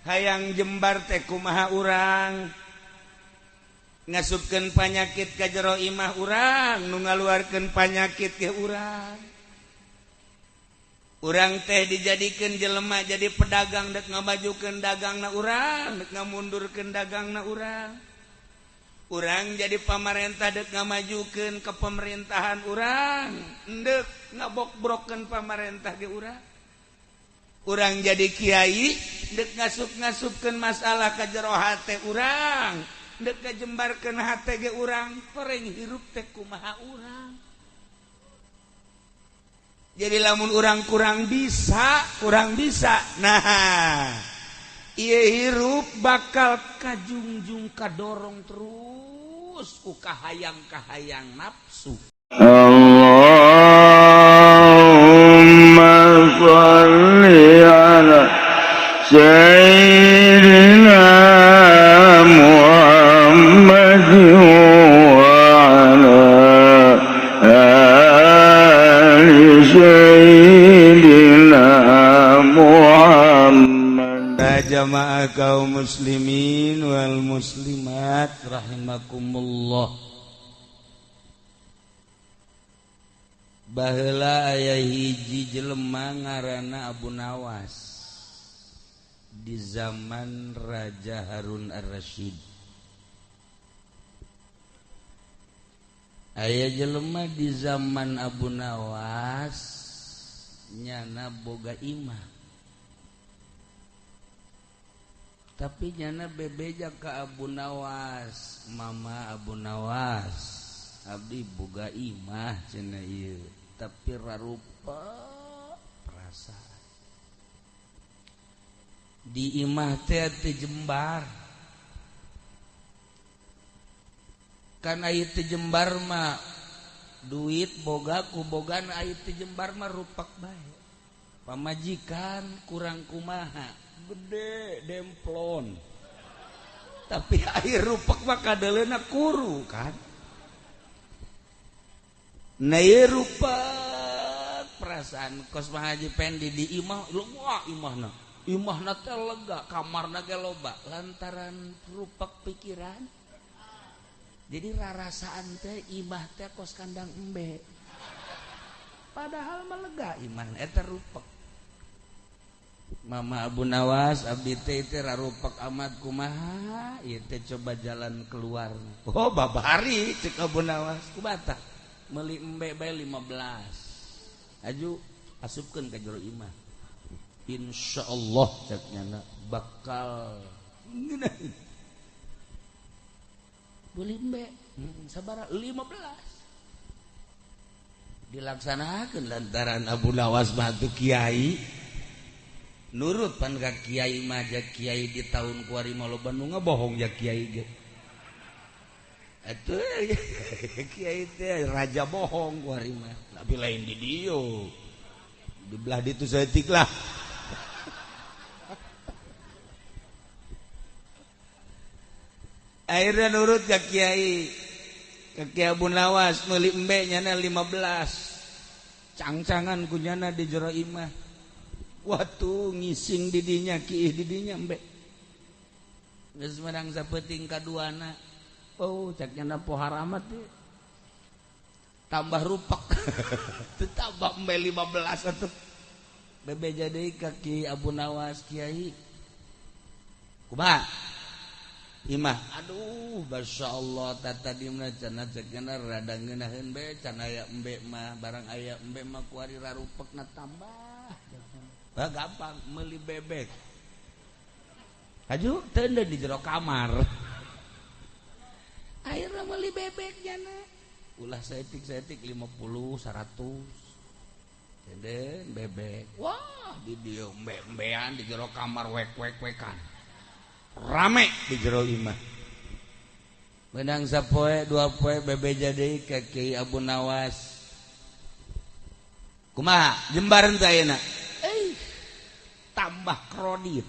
hayang jembar teh kumaha urang ngasupkeun panyakit ka jero imah urang nu ngaluarkeun panyakit ke urang. Urang teh dijadikeun jelema jadi pedagang dek ngamajukeun dagangna urang, dek ngamundurkeun dagangna urang. Urang jadi pamarentah dek ngamajukeun ke pemerintahan urang, endek ngabok-brokeun pamarentah ge urang. Urang jadi kiai dek ngasup-ngasupkeun masalah ka jero hate urang, dek ngajembarkeun hate ge urang, pereng hirup teh kumaha urang. Jadi lamun urang kurang bisa. Nah, ieu hirup bakal kajungjung kadorong terus ku kahayang-kahayang nafsu. Allahumma shalli ala sayyidina Muhammad wa ala ali sayyidina Muhammad. Jamaah kaum muslimin wal muslimat rahimakumullah. Baheula aya hiji jelema ngaranna Abu Nawas di zaman Raja Harun Ar-Rasyid. Aya jelema di zaman Abu Nawas nyana boga imah. Tapi nyana bebeja ka Abu Nawas, Mama Abu Nawas, abdi boga imah cenah ieu. Tapi rarupa perasaan di imah teh teu jembar kan aya teu jembar mah duit boga ku bogan aya teu jembar mah rupak bae pamajikan kurang kumaha gede demplon tapi aya rupak mah kadaleuna kuru kan. Nah rupa perasaan kos Mah Haji Pendi di imah wah imahna teh lega kamarna ge loba lantaran rupak pikiran jadi rarasaan teh imah teh kos kandang embe padahal mah lega imah eta rupak. Mama Abu Nawas abdi teh rarupak amat kumaha ieu teh coba jalan keluar oh babari cek Abu Nawas kubata meuli embe bae 15 aju asupkeun ka jero imah insyaallah cek nyana bakal ngeunaheun meuli embe sabaraha 15 dilaksanakeun lantaran Abu Nawas mah teu kiai nurut pan ka kiai mah jak kiai di tahun kuari mah loba nu ngabohong jak kiai ge atuh kiai teh raja bohong kuari mah tapi lain di dieu di belah ditu saeutik lah akhirnya nurut ka kiai Abu Nawas meuli embe nyana 15 cangcangan ku nyana di jero imah watu ngising di dinya kiih di dinya embe geus menang saeuting kaduana oh cak nyana pohar amat deh tambah rupak tambah embe 15 atuh bebeja deui ka Kiai Abu Nawas kiai kumaha imah aduh masyaallah tata dimna cenah cek nyana rada ngeunaheun be can aya embe mah barang aya embe mah kuari rarupekna tambah gampang meuli bebek aju teu di jero kamar akhirnya meuli bebek jana ulah saeutik 50 100 cenden bebek wah di dieu embe-embean di jero kamar wek-wek-wekan rame di jero imah menang sapoe dua poe bebeja deui ka Kiai Abu Nawas kumaha jembareun teh ayeuna tambah kredit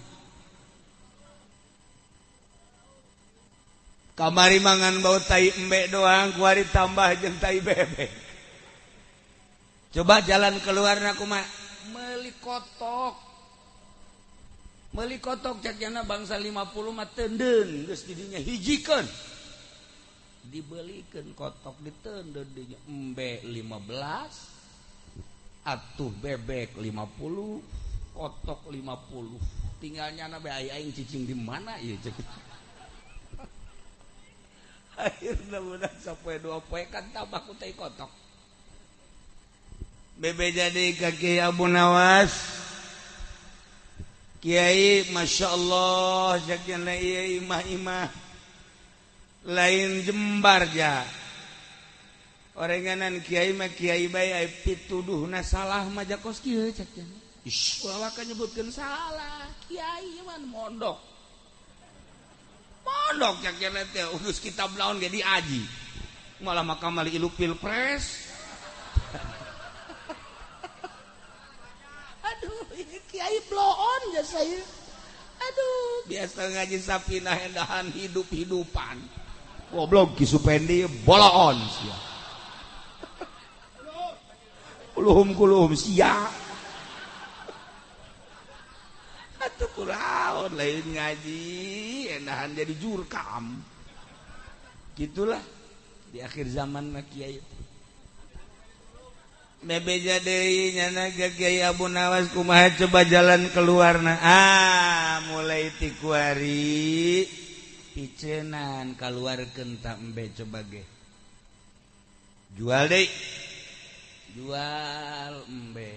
kamari mangan bau tai embe doang kuari tambah jeung tai bebek coba jalan keluarna kumaha meuli kotok meuli kotok cakna bangsa 50 mah teudeun geus didinya hijikeun dibelikeun kotok diteudeun dinya embe 15 atuh bebek 50 kotok 50 tinggal nyana bae aing cicing di mana ieu cek akhirna budak sapoe 2 poe kan tambah ku teh kotok bebe jadi ka Kiai Abu Nawas Kiai Masya Allah jakna ieu imah-imah lain jembar ja orenganan Kiai mah Kiai bae aya pituduhna salah mah jakos kieu cakna ish ulah ka nyebutkeun salah Kiai mah mondok cakna teh urus kitab naon ge diaji malah makamali ilu pilpres aduh ini Kiai blow on ya saya aduh biasa ngaji sapinah endahan hidup-hidupan goblok Ki Supendi boloon sia kuluhum sia atuh kunaon lain ngaji endahan jadi jurkam gitulah di akhir zaman mah Kiai bebeja deui nyana Kiai Abu Nawas kumaha coba jalan keluarna mulai ti kuari picenan kaluarkeun ta embe coba ge jual deui jual embe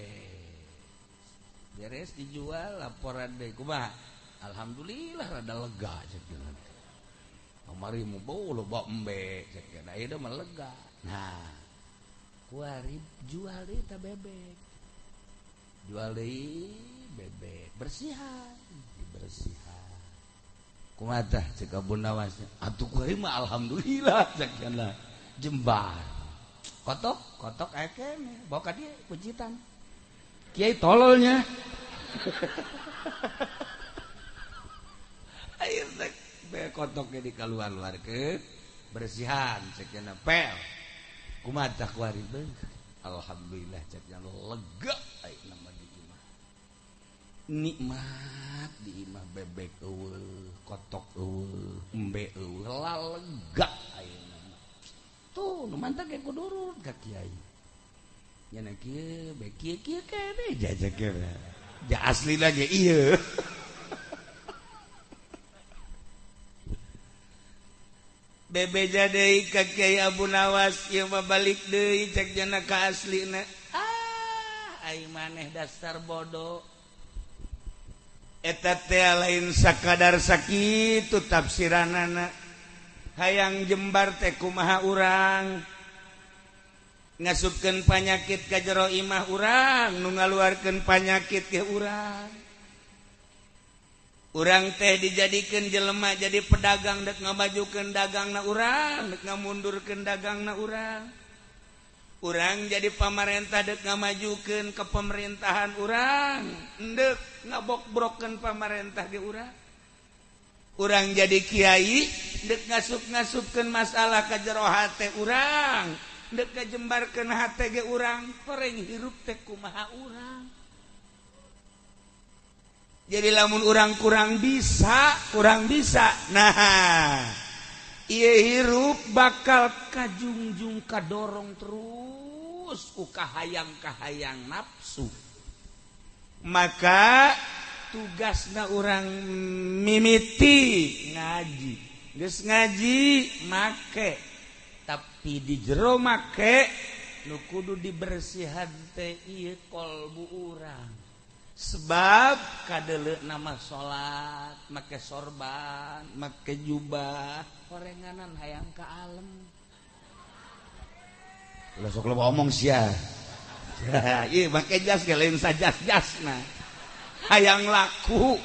beres dijual laporan deui kumaha alhamdulillah rada lega cenah kamari mu bau loba embe cenah ieu mah lega nah kuari jual deui ta bebek jual deui bebek bersihan dibersihan kumaha tah cek Abu Nawas atuh kuari mah alhamdulillah cenah jembar kotok aya keneh bawa ka dieu pujitan Kiai tololnya akhirnya kotoknya dikaluar-luarkeun bersihan cenah pel kumaha tah kuari beung alhamdulillah cenah lega ayeuna mah di imah nikmat di imah bebek eueuh kotok eueuh embe eueuh lega ayeuna tuh nu mantap ge kudu nurut ka Kiai nya kieu be kieu keneh jajak ja asli lagi ieu bebeja deui ka Kiai Abu Nawas ieu mah balik deui cek jana ka aslina ai maneh dasar bodoh eta teh lain sakadar sakitu tafsiranana hayang jembar teh kumaha urang ngasupkeun panyakit ka jero imah urang nu ngaluarkeun panyakit ke urang teh dijadikeun jelema jadi pedagang dek ngamajukeun dagangna urang dek ngamundurkeun dagangna urang jadi pamarentah dek ngamajukeun ke pemerintahan urang endek ngabok-brokkeun pamarentah ge urang jadi kiai dek ngasup-ngasupkeun masalah ka jero hate urang dek ngajembarkeun hate ge urang koreng hirup teh kumaha urang jadi lamun urang kurang bisa nah ieu hirup bakal kajungjung kadorong terus ku kahayang nafsu maka tugasna urang mimiti ngaji geus ngaji make tapi di jero make nu kudu dibersihan teh ieu kolbu urang sebab kadeuleu nama salat make sorban make jubah horenganan hayang ka alem ulah sok lo ngomong sia ieu make jas ge lain sajas-jasna hayang laku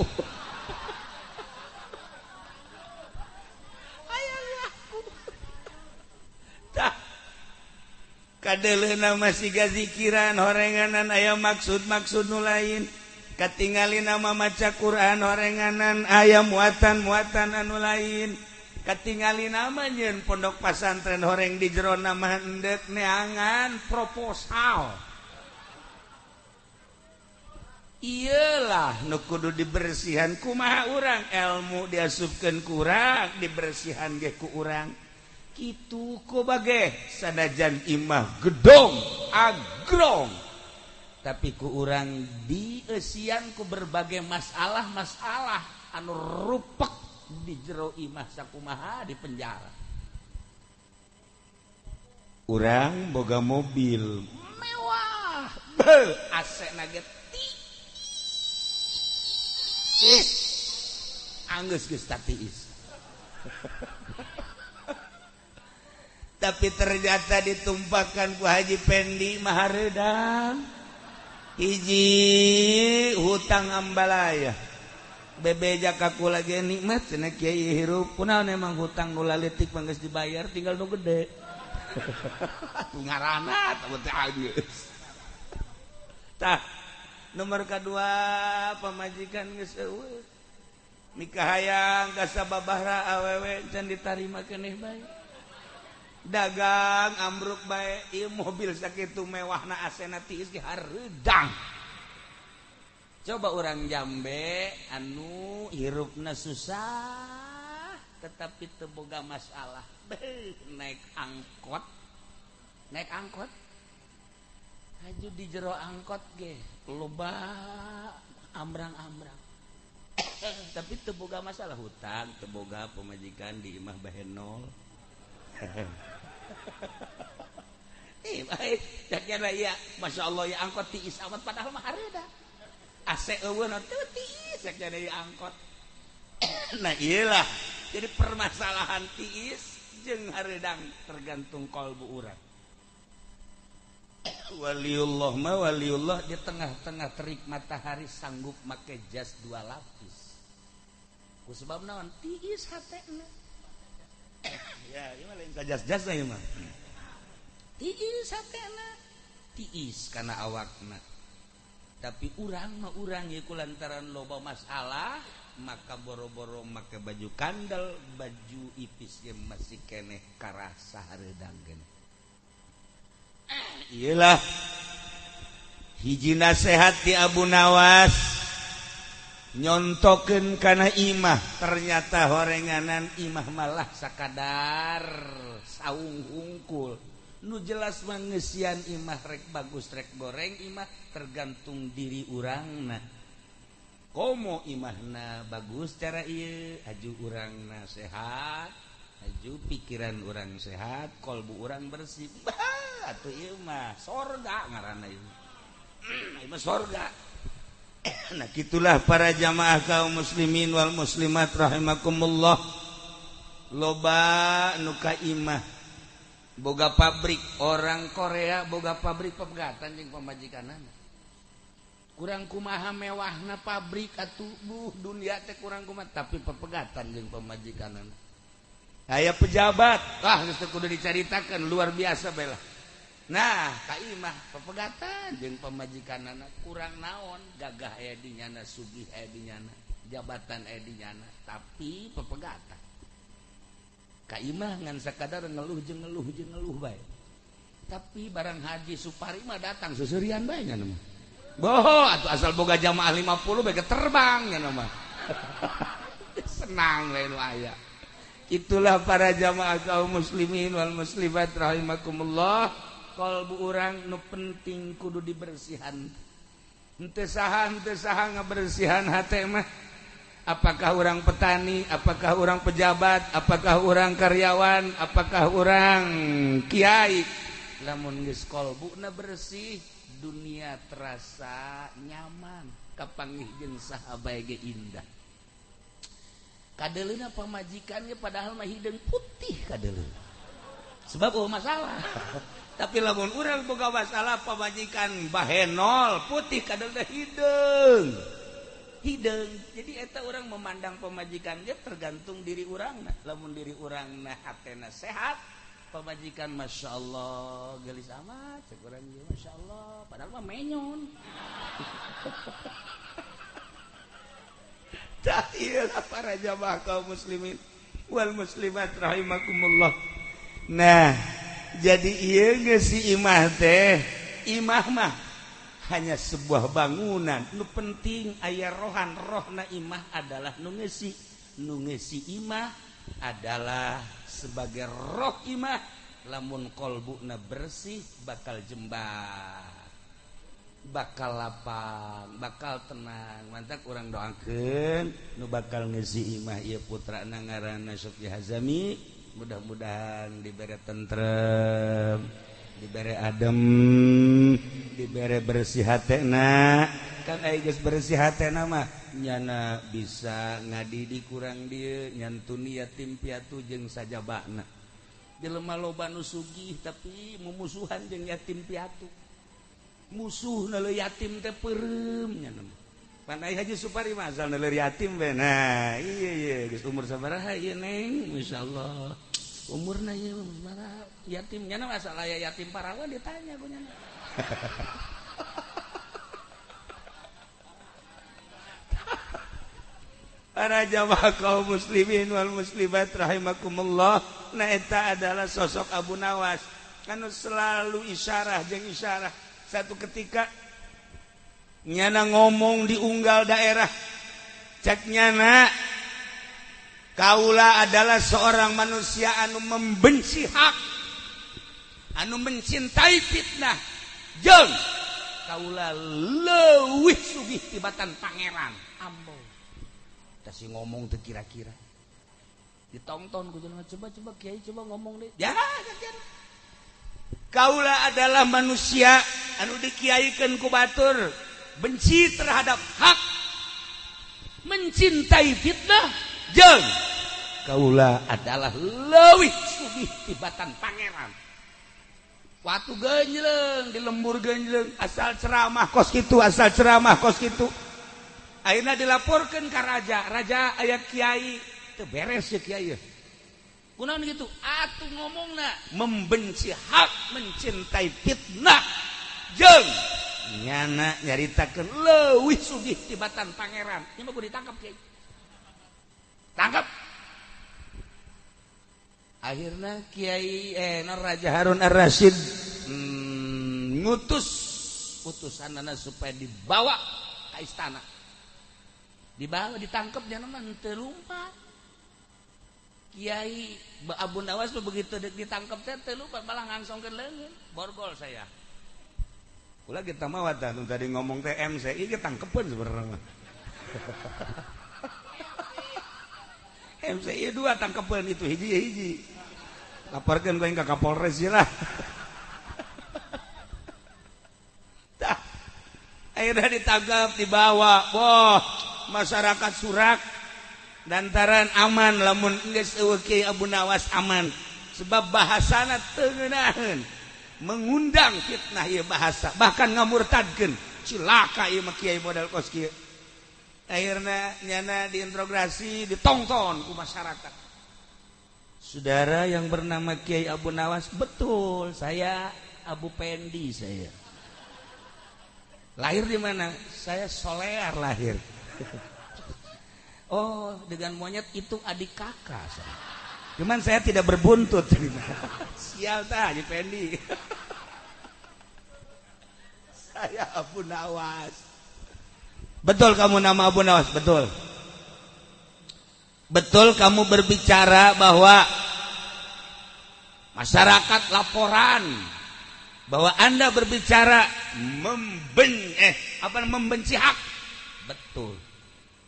kadeuleuhna masih gazikiran horenganan aya maksud-maksud nu lain katingali nama maca Quran horenganan aya muatan-muatan anu lain katingali nama nyeun pondok pasantren horeng di jero nama hendek neangan proposal Iyalah nu kudu dibersihan kumaha urang ilmu diasupkeun kurang dibersihan ge ku urang kitu ku bage sanajan imah gedong agrong tapi ku urang dieusian ku berbagai masalah anu rupek di jero imah sakumaha di penjara urang boga mobil mewah AC naget anggeus geus tatiis tapi ternyata ditumpahkan ku Haji Pendi mahareudang hiji hutang ambalaya bebeja ka kula ge nikmat cenah kiai hirup kunaon emang hutang nu laletik geus dibayar tinggal nu gede atuh ngaranna teh anggeus tah nomor kedua pamajikan geus eueuh nikah hayang ka sababaraha awewe can ditarima keneh bae dagang ambruk bae ieu mobil sakitu mewahna asena tiis ge hareudang coba urang Jambe anu hirupna susah tetapi teu boga masalah naik angkot haju di jero angkot ge loba ambrang-ambrang tapi teu boga masalah hutang teu boga pamajikan di imah bahenol baik jakna ya masyaallah ya angkot tiis amat padahal mah hareuda AC eueun teu tiis jakna ya angkot nah iyalah jadi permasalahan tiis jeung hareudang tergantung kalbu urang waliullah mah waliullah di tengah-tengah terik matahari sanggup make jas 2 lapis ku sebab naon tiis hatena ya ieu mah lain jas-jas ieu mah tiis hatena tiis kana awakna tapi urang mah urang ieu kulantaran loba masalah maka boro-boro make baju kandel baju ipis ge masih keneh karasa hareudang keneh iyalah hiji nasihat ti Abu Nawas nyontokeun kana imah ternyata horenganan imah malah sakadar saung hungkul nu jelas mangeusian imah rek bagus rek goreng imah tergantung diri urangna komo imahna bagus cara ieu aju urangna sehat aju pikiran urang sehat kolbu urang bersih atuh ieu mah sorga ngaranna ieu mah sorga nah gitulah para jamaah kaum muslimin wal muslimat rahimakumullah loba nu ka imah boga pabrik orang Korea boga pabrik pepegatan jeung pamajikanana kurang kumaha mewahna pabrik atuh dunia teh kurang kumaha tapi pepegatan jeung pamajikanana aya pejabat geus teu kudu dicaritakeun luar biasa bela nah ka imah pepegatan jeung pamajikanana kurang naon gagah aya di nyana sugih aya di nyana jabatan aya di nyana tapi pepegatan ka imah ngan sakadar ngeluh jeung ngeluh bae tapi barang haji Supari mah datang seuseurean bae nya mah boh atuh asal boga jamaah 50 bae terbang nya mah senang we nu aya itulah para jamaah kaum muslimin wal muslimat rahimakumullah kalbu urang nu penting kudu dibersihan henteu saha ngabersihan hate mah apakah urang petani apakah urang pejabat apakah urang karyawan apakah urang kiai lamun geus kalbuna bersih dunia terasa nyaman kapanggih jeung saha bae ge indah kadeleuna pamajikan ge padahal mah hideung putih kadeleuna sebab masalah tapi lamun urang boga masalah pamajikan bahenol putih kadeleuna hideung jadi eta urang memandang pamajikan ge tergantung diri urangna lamun diri urangna hatena sehat pamajikan masyaallah gelis amat cek urang ge masyaallah padahal mah menyon iyalah para jamaah kaum muslimin wal muslimat rahimakumullah nah jadi ieu geus si imah teh imah mah hanya sebuah bangunan. Nu penting aya rohan, rohna imah adalah nu ngeusi imah adalah sebagai roh imah. Lamun qalbuna bersih bakal jembar, bakal lapang, bakal tenang. Mantap urang doakeun nu bakal ngeusi imah ieu putrana ngaranna Sofy Hazami, mudah-mudahan dibere tentrem, dibere adem, dibere bersih hatena. Kan aya geus bersih hatena mah nyana bisa ngadidi kurang dieu, nyantuni yatim piatu jeung sajabana. Jelema loba nu sugih tapi mumusuhan jeung yatim piatu. Musuhna leuh yatim teh peureum nya. Pan aya Haji Supari mah asal leuh yatim we. Nah, iya geus umur sabaraha ieu Neng? Masyaallah. Umurna ieu sabaraha? Yatim nya asal aya yatim parawan ditanya ku nya. Para jamaah kaum muslimin wal muslimat rahimakumullah, nah eta adalah sosok Abu Nawas anu selalu isyarah jeung isyarah. Satu ketika nyana ngomong di unggal daerah, cek nyana, kaula adalah seorang manusia anu membenci hak, anu mencintai fitnah, jeung kaula leuwih sugih tibatan pangeran. Ambo si ngomong teu kira-kira ditonton ku jelema, coba kiai coba ngomong deh ya. Kaula adalah manusia anu dikiaikeun ku batur benci terhadap hak, mencintai fitnah, jeung kaula adalah leuwih sugih tibatan pangeran. Waktu genjleung di lembur genjleung asal ceramah kos kitu, asal ceramah kos kitu. Ayeuna dilaporkeun ka raja, raja aya kiai teu beres ya kiai. Kunaon gitu? Atuh ngomongna membenci hak, mencintai fitnah, jeung nyana nyaritakeun leuwih sugih tibatan pangeran. Nya mah kudu ditangkap kiai. Tangkap. Akhirna kiai Raja Harun Ar-Rasyid ngutus utusanana supaya dibawa ke istana. Dibawa ditangkap jangan teu lumpat. Kiai Abu Nawas begitu ditangkap teh lumpat malah ngangsongkeun leungeun. Borgol saya. Ulah kita mah tah tadi ngomong teh MCI ge tangkepeun sebenarnya. MCI 2 tangkepeun itu hiji. Laporkeun ka Kapolres lah. Tah. Akhirnya ditangkap dibawa. Boh. Masyarakat Surak dantaran aman lamun geus eueuh Kiai Abu Nawas aman sebab bahasana teu ngeunaheun mengundang fitnah ieu bahasa bahkan ngamurtadkeun cilaka ieu mah kiai model kos kieu. Akhirna nyana diinterogasi ditongton ku masyarakat. Saudara yang bernama Kiai Abu Nawas, betul saya Abu Pendi saya. Lahir di mana? Saya Solear lahir. Oh, dengan monyet itu adik kakak saya. Cuman saya tidak berbuntut. Sial tah Haji Pendi. Saya Abu Nawas. Betul kamu nama Abu Nawas, betul. Betul kamu berbicara bahwa masyarakat laporan bahwa Anda berbicara membenci hak. Betul.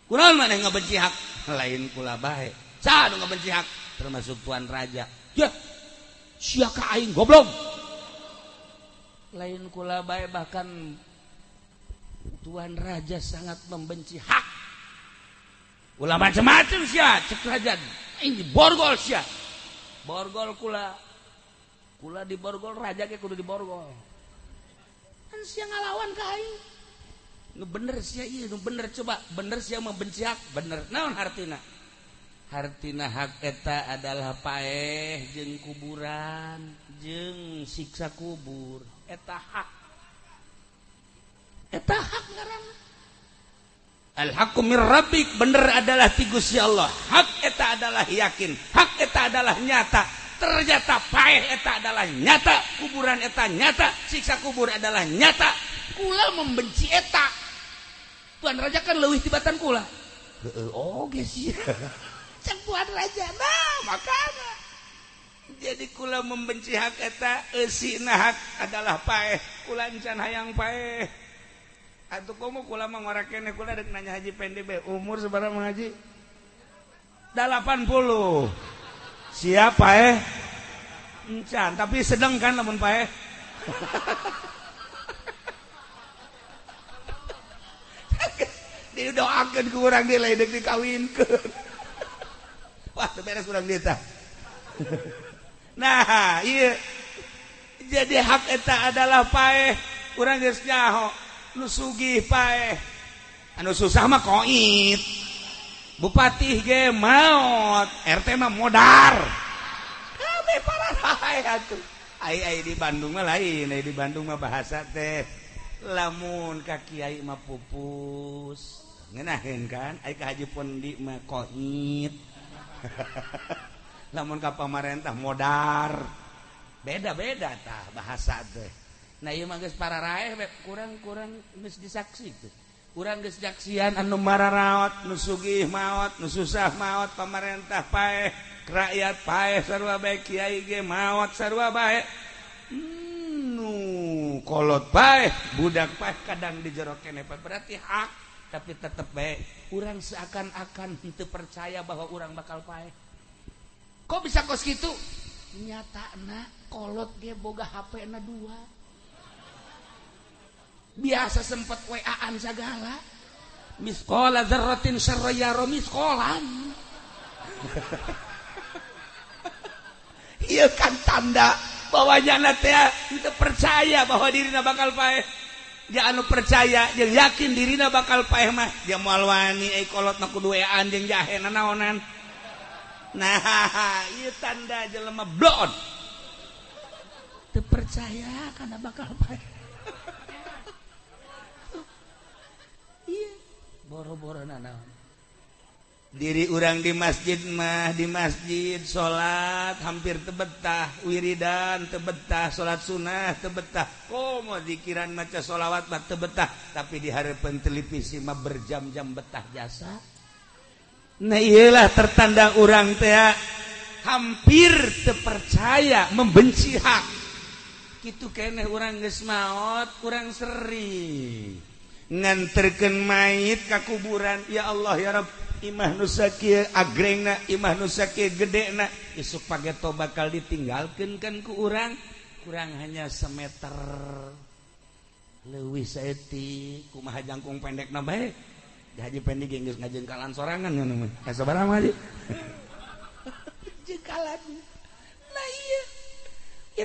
Kunaon maneh ngabenci hak? Lain kula bae. Sa nu ngabenci hak termasuk tuan raja. Ya. Sia ka aing goblok. Lain kula bae bahkan tuan raja sangat membenci hak. Ulah macam-macam sia cek raja. Ini borgol sia. Borgol kula. Kula di borgol raja ge kudu di borgol. Kan sia ngalawan ka aing. Nu bener sia ieu, nu bener coba, bener sia membenci hak, bener. Naon hartina? Hartina hak eta adalah paeh jeung kuburan, jeung siksa kubur. Eta hak. Eta hak ngaranna. Al-haqqu mir rabbik, bener adalah ti Gusti Allah. Hak eta adalah yakin, hak eta adalah nyata. Ternyata paeh eta adalah nyata, kuburan eta nyata, siksa kubur adalah nyata. kula membenci eta Tuan Raja kan leuwih tibatan kula oge sih can Tuan Raja makanya jadi kula membenci hak eta eusina hak adalah paeh kula encan hayang paeh atuh komo kula mah ngora keneh kula rek nanya Haji Pendi be umur sabaraha Mang Haji 80 siapa encan tapi sedang kan lamun paeh didoakeun ku urang dia lain dikawinkeun wah beres urang dia tah nah iya jadi hak eta adalah paeh urang geus nyaho nu sugih paeh anu susah mah koit bupati ge maot RT mah modar kabeh pararae atuh ai di Bandung mah lain di Bandung mah bahasa teh lamun ka kiai mah pupus ngeunaheun kan ai ka Haji Pondi mah koit lamun ka pamarentah modar beda-beda tah bahasa teh nah ieu mah geus pararae kurang geus disaksikeun urang geus jaksian anu mararaot nu sugih maot nu susah maot pamarentah paeh rakyat paeh sarua bae kiai ge maot sarua bae nu kolot paeh budak paeh kadang di jero keneh berarti hak tapi tetep bae urang seakan-akan henteu percaya bahwa urang bakal paeh kok bisa kos kitu nyatana kolot ge boga HP-na 2 biasa sempet WA-an segala misqala dzarratin syarra yara misqalan ieu kan tanda bahwa nyana teh teu percaya bahwa dirina bakal paeh dia anu percaya jeung yakin dirina bakal paeh mah dia moal wani kolotna kudu WA-an jeung jahena naonan nah ieu tanda jelema blon teu percaya kana bakal paeh boro-boro naon diri urang di masjid mah di masjid salat hampir teu betah wiridan teu betah salat sunah teu betah komo zikiran maca sholawat mah teu betah tapi di hareupeun televisi mah berjam-jam betah jasa nah iyalah tertanda urang teh hampir teu percaya membenci hak kitu keneh urang geus maot urang sering nganterkeun mayit ka kuburan ya Allah ya Rabb imah nu sakieu agrengna imah nu sakieu gedena isuk pageto bakal ditinggalkeun kan ku urang kurang hanya semeter leuwih saeutik kumaha jangkung pendekna bae di Haji Pendi ge geus ngajengkalan sorangan ngono mah ka sabaraha mah jengkalan nah iya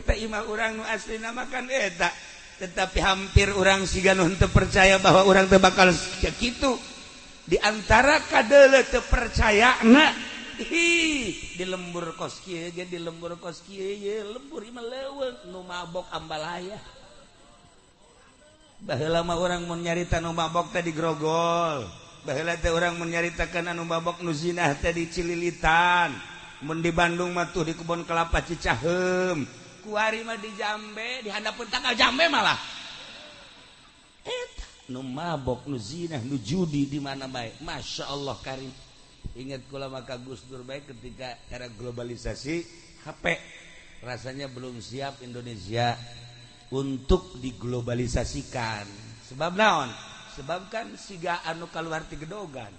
eta imah urang nu aslina mah kan eta tetapi hampir orang siga nu teu percaya bahwa orang teu bakal kitu di antara kadeuleu teu percayana di lembur kos kieu ge di lembur kos kieu ye lembur imah leuweung nu mabok ambalaya baheula mah urang mun nyarita nu mabok teh di Grogol baheula teh urang mun nyaritakeun anu mabok nu zinah teh di Cililitan mun di Bandung mah tuh di kebun kelapa Cicaheum kuari mah di Jambe di handapeun tanggal Jambe malah eta nu mabok nu zinah nu judi di mana bae Masya Allah karim ingat kula maka Gus Dur bae ketika era globalisasi HP rasanya belum siap Indonesia untuk diglobalisasikan sebab naon sebab kan siga anu kaluar ti gedogan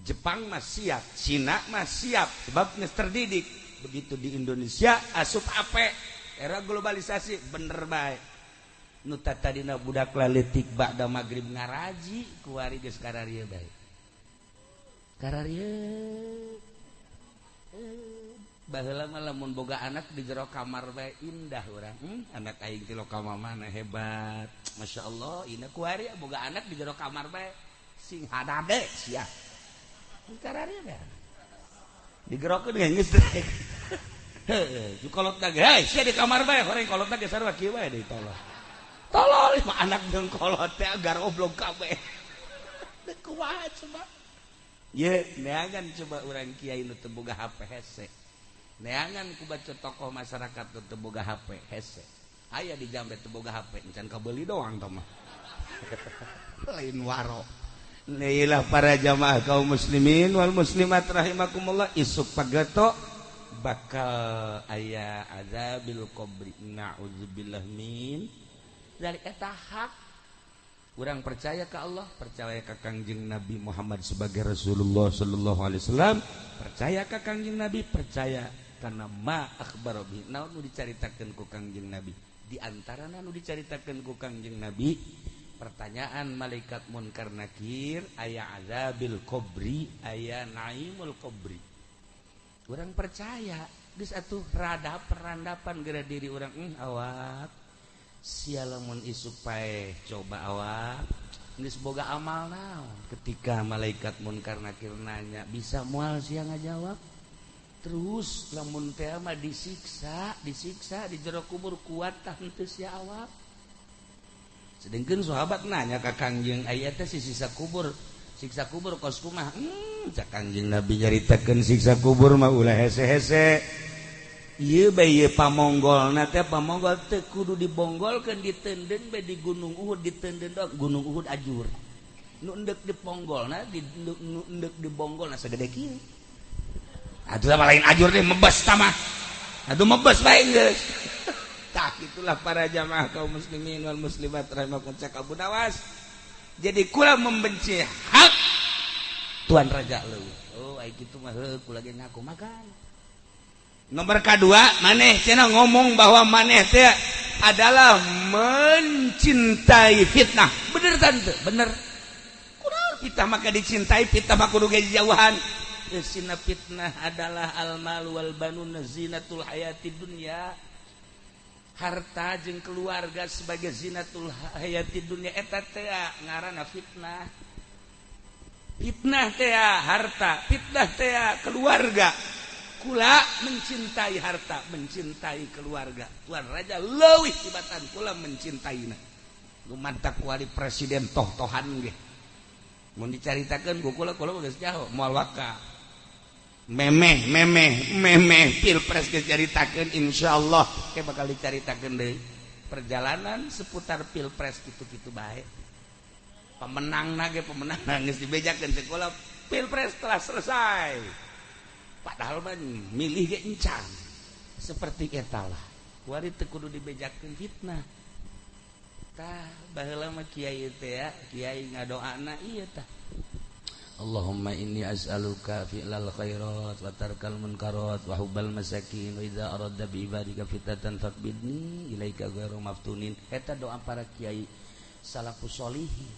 Jepang mah siap Cina mah siap sebab geus terdidik begitu di Indonesia asup HP era globalisasi bener bae nu tadina budak laletik ba'da magrib ngaraji kuari geus kararieu bae kararieu baheula mah lamun boga anak di jero kamar bae indah urang anak aing ti lokal mana hebat Masya Allah ina kuari boga anak di jero kamar bae sing hadade sia kararieu bae digerokeun geus trek heuh kolot teh hei sia di kamar bae horeng kolot teh sarua kieu bae deui tolol mah anak jeung kolot teh agar oblong kabeh teu kumaha coba ye neangan coba urang kiai nu teu boga HP hese neangan ku baca tokoh masyarakat nu teu boga HP hese aya di Jamret teu boga HP encan kabeuli doang tah mah lain waro. Inilah para jamaah kaum muslimin wal muslimat rahimakumullah, isuk pageto bakal aya azabil qabri. Na'udzubillah min dari eta hak. Urang percaya ke Allah, percaya ke Kangjeng Nabi Muhammad sebagai Rasulullah sallallahu alaihi wasallam, percaya ke Kangjeng Nabi, percaya kana ma akhbaro bi. Naon nu dicaritakeun ku Kangjeng Nabi? Di antarana nu dicaritakeun ku Kangjeng Nabi, pertanyaan malaikat munkar nakir, aya azabil qabri, aya naimul qabri. Urang percaya geus atuh radap perandapan geura diri urang awak sia lamun isuk pae coba awak geus boga amal naon. Ketika malaikat munkar nakir nanya, bisa moal sia ngajawab? Terus lamun teh mah disiksa di jero kubur kuat tah henteu sia awak. Sedengkeun sahabat nanya ka Kangjeng, aya teh siksa kubur kos kumaha? Cak Kangjeng Nabi nyaritakeun siksa kubur mah ulah hese-hese. Ieu bae pamonggolna teh pamonggol teh kudu dibonggolkeun diteundeun bae di Gunung Uhud diteundeun dok Gunung Uhud ajur. Nu endek diponggolna nu endek dibonggolna sagede kieu. Atuh mah lain ajur deh mebes tah mah. Atuh mebes bae geus. Tah itulah para jamaah kaum muslimin wal muslimat rahimakumullah cak Abu Nawas. Jadi kula membenci hak Tuan Raja leuwih. Oh ai kitu mah heuh kula ge ngaku makan. Nomor kedua, maneh cenah ngomong bahwa maneh teh adalah mencintai fitnah. Bener tante, bener. Kunaon fitnah maka dicintai, fitnah mah kudu ge jauhan. Sina fitnah adalah al-mal wal banun zinatul hayatid dunya. Harta jeung keluarga sebagai zinatul hayatid dunya eta teh ngaranna fitnah. Fitnah teh harta, fitnah teh keluarga. Kula mencintai harta, mencintai keluarga. Tuan Raja leuwih tibatan kula mencintainya. Lumantak wali presiden toh-tohan ge. Mun dicaritakeun ku kula geus jauh moal waka. Memeh pilpres geus caritakeun insyaallah ke bakal dicaritakeun deui. Perjalanan seputar pilpres kitu-kitu bae. Pemenangna geus dibejakeun teh kula pilpres telah selesai. Padahal mah milih ge encan. Seperti eta lah. Kuari teu kudu dibejakeun fitnah. Tah baheula mah kiai teh ya, kiai ngadoana ieu tah. Allahumma inni as'aluka fi'lal khairat wa tarkal munkarat wa hubbal masakin wa idza aradda bi ibadika fitatan faqbidni ilaika ghairu maftunin. Eta doa para kiai salafus sholihin.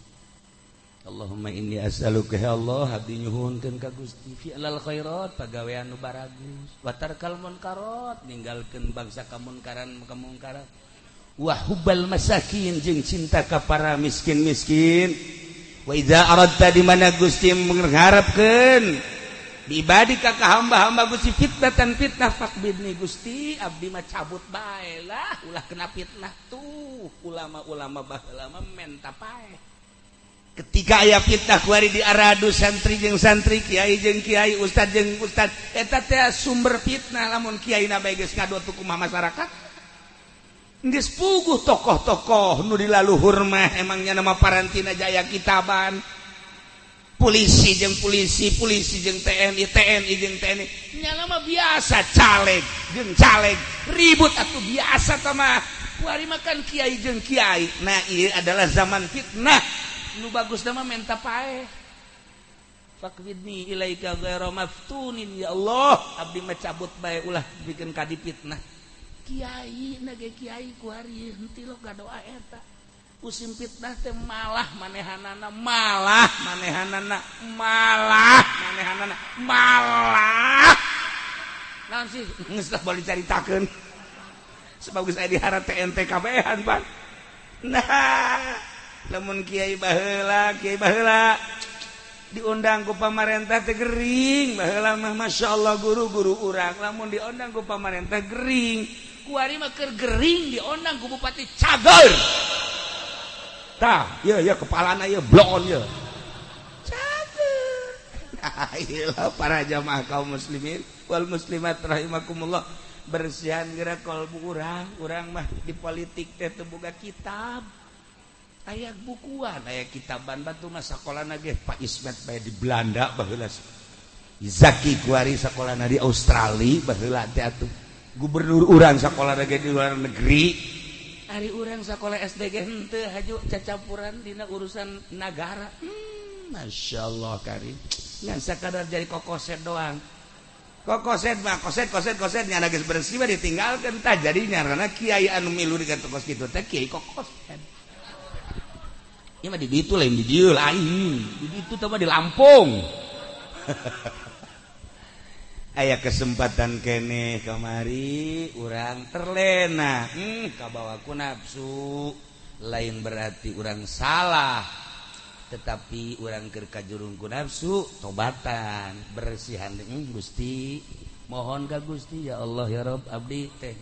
Allahumma inni as'aluka ya Allah abdi nyuhunkeun ka Gusti fi'lal khairat pagawean nu baragus wa tarkal munkarat ninggalkeun bangsa kamunkaran wa hubbal masakin jeung cinta ka para miskin-miskin. Wa idza aradta di mana Gusti mengharapkeun di ibadika ka hamba-hamba Gusti fitnatan fitnah faqbidni Gusti abdi mah cabut bae lah ulah kena fitnah tuh ulama-ulama baheula mah menta pae. Ketika aya fitnah kuari diaradu santri jeung santri, kiai jeung kiai, ustad jeung ustad, eta teh sumber fitnah lamun kiaina bae geus ngadot kumaha masyarakat. Geus puguh tokoh-tokoh nu dilaluhur mah emangnya nama parantina jaya kitaban. Polisi jeung polisi, polisi jeung TNI, TNI jeung TNI. Nya mah biasa caleg jeung caleg, ribut atuh biasa tah mah. Kuari makan kiai jeung kiai. Nah, ieu adalah zaman fitnah. Nu bagus nama menta pae. Faqbidni ilaika ghairu maftunin ya Allah abdi mah cabut bae ulah bikin kadi fitnah. Kiai na ge kiai kuari henteu lo gadoa eta. Usim fitnah teh malah manehanana malah. Naon sih geus tah bali caritakeun. Sebagus aya di hara TNT kabehan Pak. Nah lamun kiai baheula diundang ku pamarentah teh gering baheula mah masyaallah guru-guru urang lamun diundang ku pamarentah gering kuari mah keur gering diundang ku bupati cager tah ieu kepalana ieu blon ieu cager. Iyalah para jamaah kaum muslimin wal muslimat rahimakumullah bersihan gerak kalbu urang mah di politik teh teu boga kitab aya bukuan aya kitaban batu mah sakolana ge Pak Ismet bae di Belanda baheula Zaki Kuari sakolana di Australia baheula teh atuh gubernur urang sakolana ge di luar negeri ari urang sakola SD ge henteu haju cacampuran dina urusan nagara masyaallah karim ngan sakadar jadi kokoset doang kokoset mah koset nyana geus bersih mah ditinggalkeun tah jadinya karena kiai anu milu di kos kitu teh kiai kokoset ieu mah di ditu lain di dieu lain di ditu teh mah di Lampung aya kesempatan keneh kamari urang terlena kabawa ku nafsu lain berarti urang salah tetapi urang keur kajurung ku nafsu tobatan bersihan Gusti mohon ka Gusti ya Allah ya Rabb abdi teh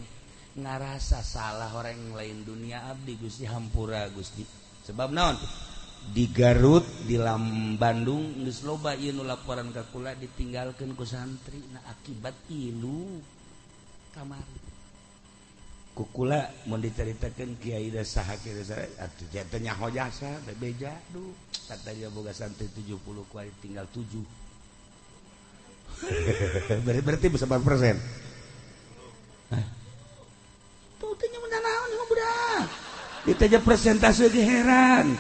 ngarasa salah orang lain dunia abdi Gusti hampura Gusti sebab naon di Garut di Bandung geus loba ieu nu laporan ka kula ditinggalkeun ku santri na akibat ilu kamari kukula mau diceritakan kiai da saha kiai da atuh jatuh nyaho jasa da beja duh kata dia boga santri 70 kuari tinggal 7 berarti berapa persen tuh tanya menanaon mah budak ditanya persentase ge heran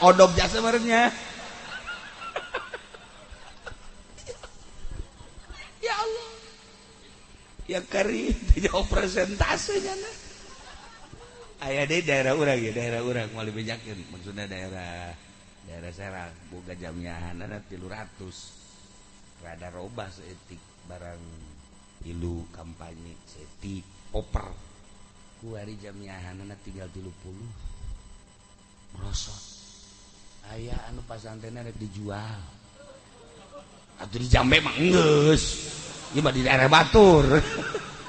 odop jasa barenya ya Allah ya kari jauh presentasenya nah aya di daerah urang ya daerah urang mau dibejakeun maksudna daerah Serang boga jamiahanna 300 rada robah seetik barang ilu kampanye seetik oper ku hari jamiahanna tinggal 30 merosot aya anu pasantrenna rek dijual atuh di Jambe mah geus ieu mah di daerah Batur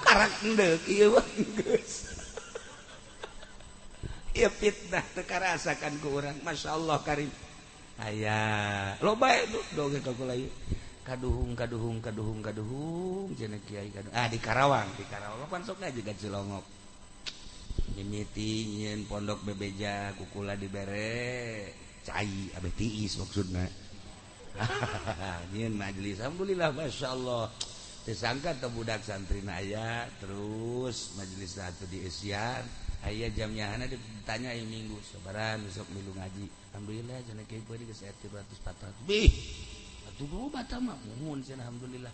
karak endeuh ieu mah geus ieu fitnah teu karasakan ku urang masyaallah karim aya loba doge ka kula ieu kaduhung cenah kiai kaduhung di Karawang pan sok ngaji ka Cilongok mimiti nyeun pondok bebeja ku kula dibere cai abeh tiis maksudna nyeun majelis alhamdulillah masyaallah disangka teh budak santrina aya terus majelis atuh di Esian aya jamnya ditanya ieu minggu sabaran besok milu ngaji alhamdulillah cenah kieu beureum geus 300 400 bih atuh loba tah mah muhun cenah alhamdulillah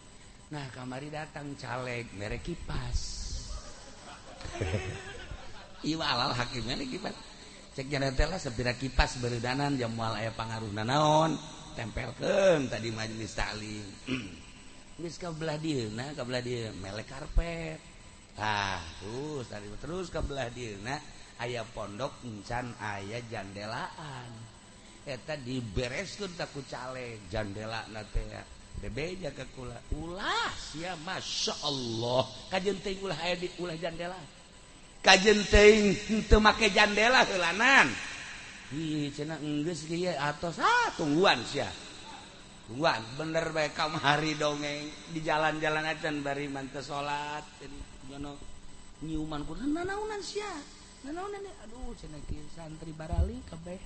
nah kamari datang caleg mere kipas ieu alal hakimnya nih kipas cek jana teh lah sepira kipas beureudanan jam moal aya pangaruhna naon tempelkeun tadi majelis taklim geus ka belah dieuna melek karpet terus ka belah dieuna aya pondok encan aya jandelaan eta dibereskeun ta ku caleg jandelana teh bebeja ka kula ulah sia masyaallah kajeun teuing ulah aya di ulah jandela kajeun teuing teu make jandela heulanan ih cenah geus kieu atos tungguan sia tungguan bener bae kamari dongeng di jalan-jalan acan bari manteu salat nyono nyiuman ku nanaonan sia nanaonan aduh cenah kieu santri barali kabeh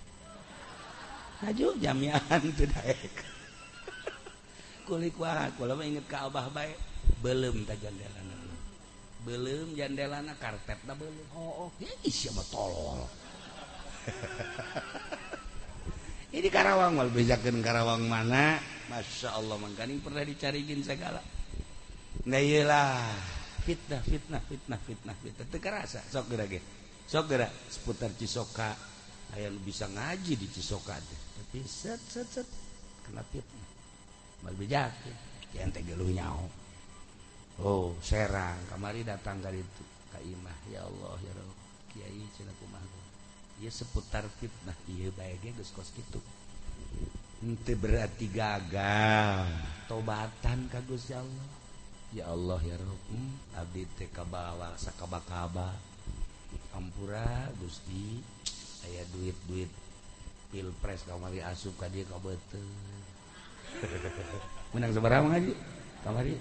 haju jamiahan teu daek kulik wah kula mah inget ka abah bae beuleum ta jandelana beuleum jandelana karpetna beuleum ih sia mah tolol ini Karawang mal bejakeun Karawang mana masyaallah mangkani pernah dicarigin segala nah iyalah fitnah teu karasa sok geura seputar Cisoka aya nu bisa ngaji di Cisoka teh tapi set kena fitnah mal bejakeun kian teh geuleuh nyaho Serang kamari datang ka ditu ka imah ya Allah ya Rabb kiai cenah kumaha ieu seputar fitnah ieu bae ge geus kos kitu henteu berarti gagal tobatan ka Gusti Allah ya Allah ya Rabb abdi teh kabawa sakaba-kaba ampura Gusti aya duit pilpres kamari asup ka dieu ka beuteuh menang sabaraha ngaji kamari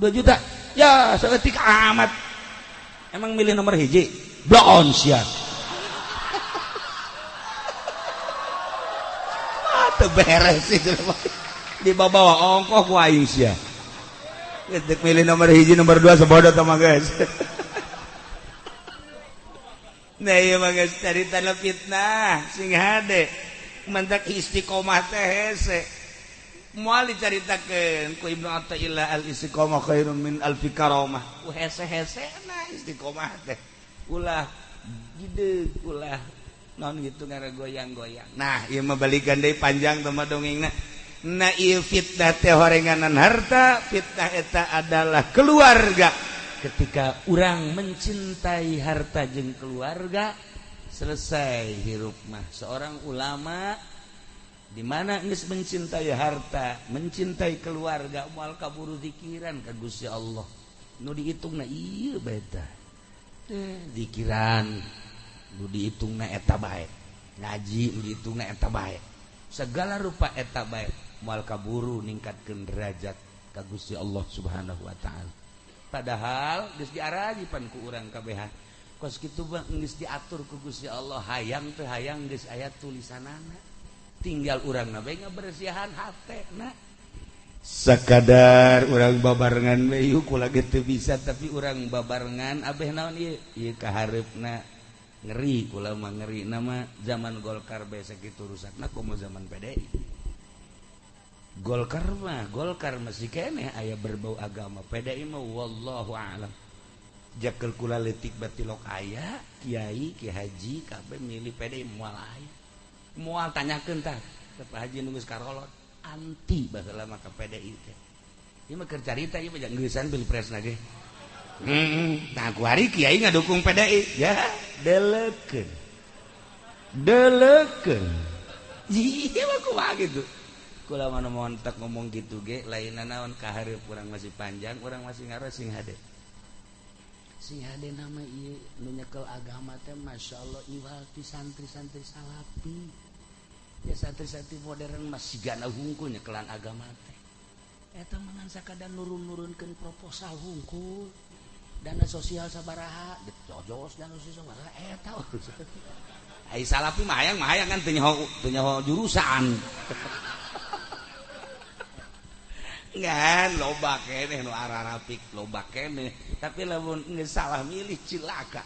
2 juta ya seetik amat emang milih nomor hiji bloon sia teu beres itu dibawa ongkoh ku aing sia geus milih nomor hiji nomor 2 sabodo teh mah geus nah ieu mah geus carita fitnah sing hade mentak istiqomah teh hese moal dicaritakeun ku Ibnu Athaillah al-istiqomah khairun min alfi karamah ku hese-hesena istiqomah teh ulah gideg ulah non gitu ngara goyang-goyang nah ieu mah balikan deui panjang teh mah dongengna na ieu fitnah teh horenganan harta fitnah eta adalah keluarga ketika urang mencintai harta jeung keluarga selesai hirup mah seorang ulama di mana geus mencintai harta, mencintai keluarga, moal kaburu zikiran ka Gusti Allah. Nu diitungna ieu bae tah. Zikiran nu diitungna eta bae. Ngaji nu diitungna eta bae. Segala rupa eta bae moal kaburu ningkatkeun derajat ka Gusti Allah Subhanahu wa taala. Padahal geus diarajipan ku urang kabehan. Kos kitu geus diatur ku Gusti Allah, hayang teh hayang geus aya tulisanana. Tinggal urang na bae ngabersihan hatena sakadar urang babarengan we yuk kula teu bisa tapi urang babarengan abeh naon ieu ieu kahareupna ngeri kula mah ngeri nama zaman Golkar bae sakitu rusakna komo zaman PDI Golkar masih keneh aya berbau agama PDI mah wallahu a'lam jakel kula leutik batilok aya kiai ki haji kabeh milih PDI moal aya moal tanyakeun tah ke Pak Haji nu geus karolot anti baheula mah ka PDI teh ieu mah keur carita ieu mah geunsan pilpresna ge nah ku hari kiai ngadukung PDI ya deleukeun ieu mah kumaha kitu kula mah montek ngomong kitu ge lainna naon kahareup urang masih panjang urang masih ngaros sing hade nama ieu nu nyekel agama teh masyaallah iwal ti santri-santri salafi ya santri-santri modern masih gana hungkul nyekelan agama teh eta meunang sakadar nurun-nurunkeun proposal hungkul dana sosial sabaraha dijojos dana sosial sabaraha eta ai salafi mah hayang kan teu nyaho jurusan ngan loba keneh nu ararapik loba keneh tapi lamun geus salah milih cilaka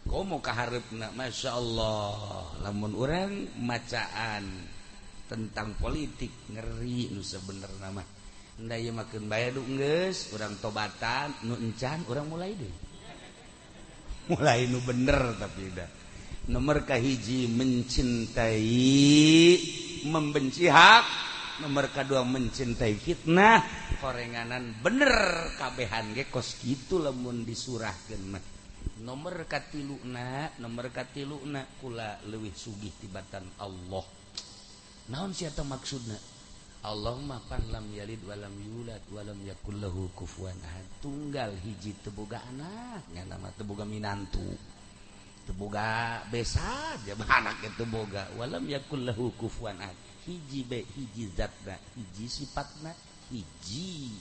komo kahareupna masyaallah lamun urang macaan tentang politik ngeri nu sabenerna mah da ieu mah keun bae du geus urang tobatan nu encan urang mulai deui mulai nu bener tapi da nomor kahiji mencintai membenci hak nomor kedua mencintai fitnah korenganan bener kabehan ge kos kitu lamun disurahkeun mah nomor katiluna kula leuwih sugih tibatan Allah naon sia teh maksudna Allahumma pan lam yalid walam yulad walam yakul lahu kufuwan ahad tunggal hiji teu boga anak nya nama teu boga minantu teu boga besa aja anak teu boga walam yakul lahu kufuwan ahad hiji be hiji zatna hiji sifatna hiji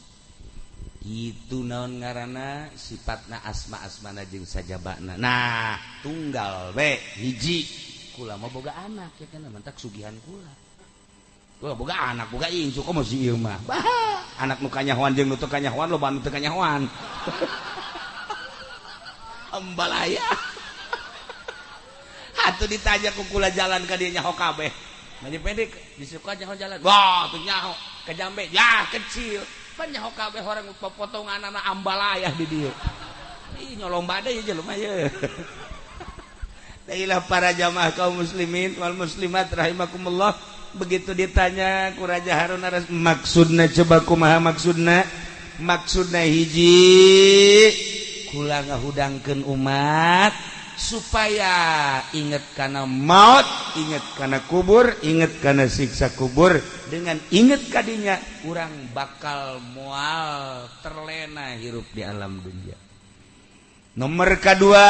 itu naon ngaranna sifatna asma-asmana jeung sajabana nah tunggal be hiji kula mah boga anak ya kana mentak sugihan kula boga anak boga incu komo si ieu mah anak nu kanyahoan jeung nu teu kanyahoan loba nu teu kanyahoan ambalaya atuh ditanya ku kula jalan ka dieu nyaho kabeh mani pendek disuka nyaho jalan wah tuh nyaho ke jambe ya kecil pan nyaho kabeh orang potonganna ambalayah di dieu ih nyolomba deui ye jelema ye Dailah para jamaah kaum muslimin wal muslimat rahimakumullah begitu ditanya ku Raja Harun maksudna coba kumaha maksudna hiji kula ngahudangkeun umat supaya ingat kana maut, ingat kana kubur, ingat kana siksa kubur. Dengan ingat kadinya urang bakal moal terlena hirup di alam dunia. Nomor kedua,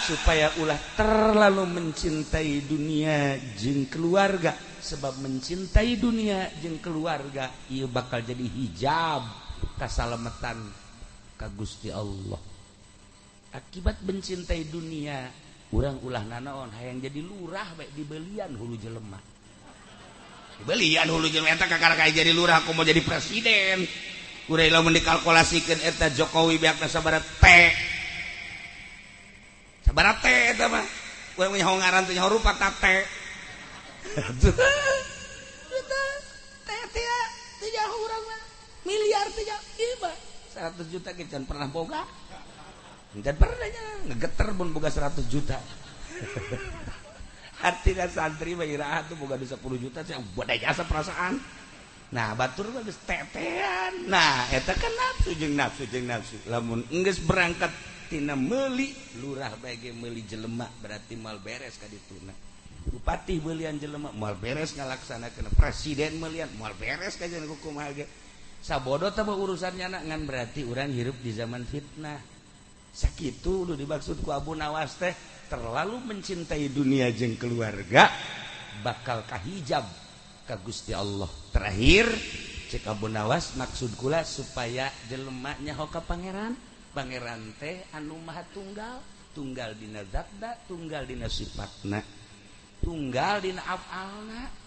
supaya ulah terlalu mencintai dunia jeung keluarga. Sebab mencintai dunia jeung keluarga ieu bakal jadi hijab kasalametan ka Gusti Allah. Akibat mencintai dunia, urang ulah nanaon hayang jadi lurah bae dibelian hulu jelema. Dibelian hulu jelema eta kakara kaya jadi lurah aku mau jadi presiden. Urang lamun dikalkulasikeun eta Jokowi beakna sabaraha teh. Sabaraha teh eta mah. Urang nyaho ngaran teh nyaho rupa tate. Miliar tiga iba 100 juta kita pernah boga dan pernahnya ngegeter pun boga 100 juta artinya santri bayirahat tuh boga 10 juta yang buat jasa perasaan. Nah batur bagus tetean. Nah eta kan nafsu jeung nafsu lamun enggeus berangkat tina meuli lurah bage meuli jelema berarti mal beres ka dituna. Bupati belian jelema mal beres ngalaksanakeun, presiden melian mal beres ka jeung kumaha ge. Sabodo teh urusannya ngan berarti urang hirup di zaman fitnah. Sakitu udah dimaksud ku Abu Nawas teh terlalu mencintai dunia jeung keluarga bakal kahijab ka Gusti Allah. Terakhir cek Abu Nawas maksud kula supaya jelema nyaho ka pangeran. Pangeran teh anu maha tunggal dina zatna, tunggal dina sifatna, tunggal dina af'alna.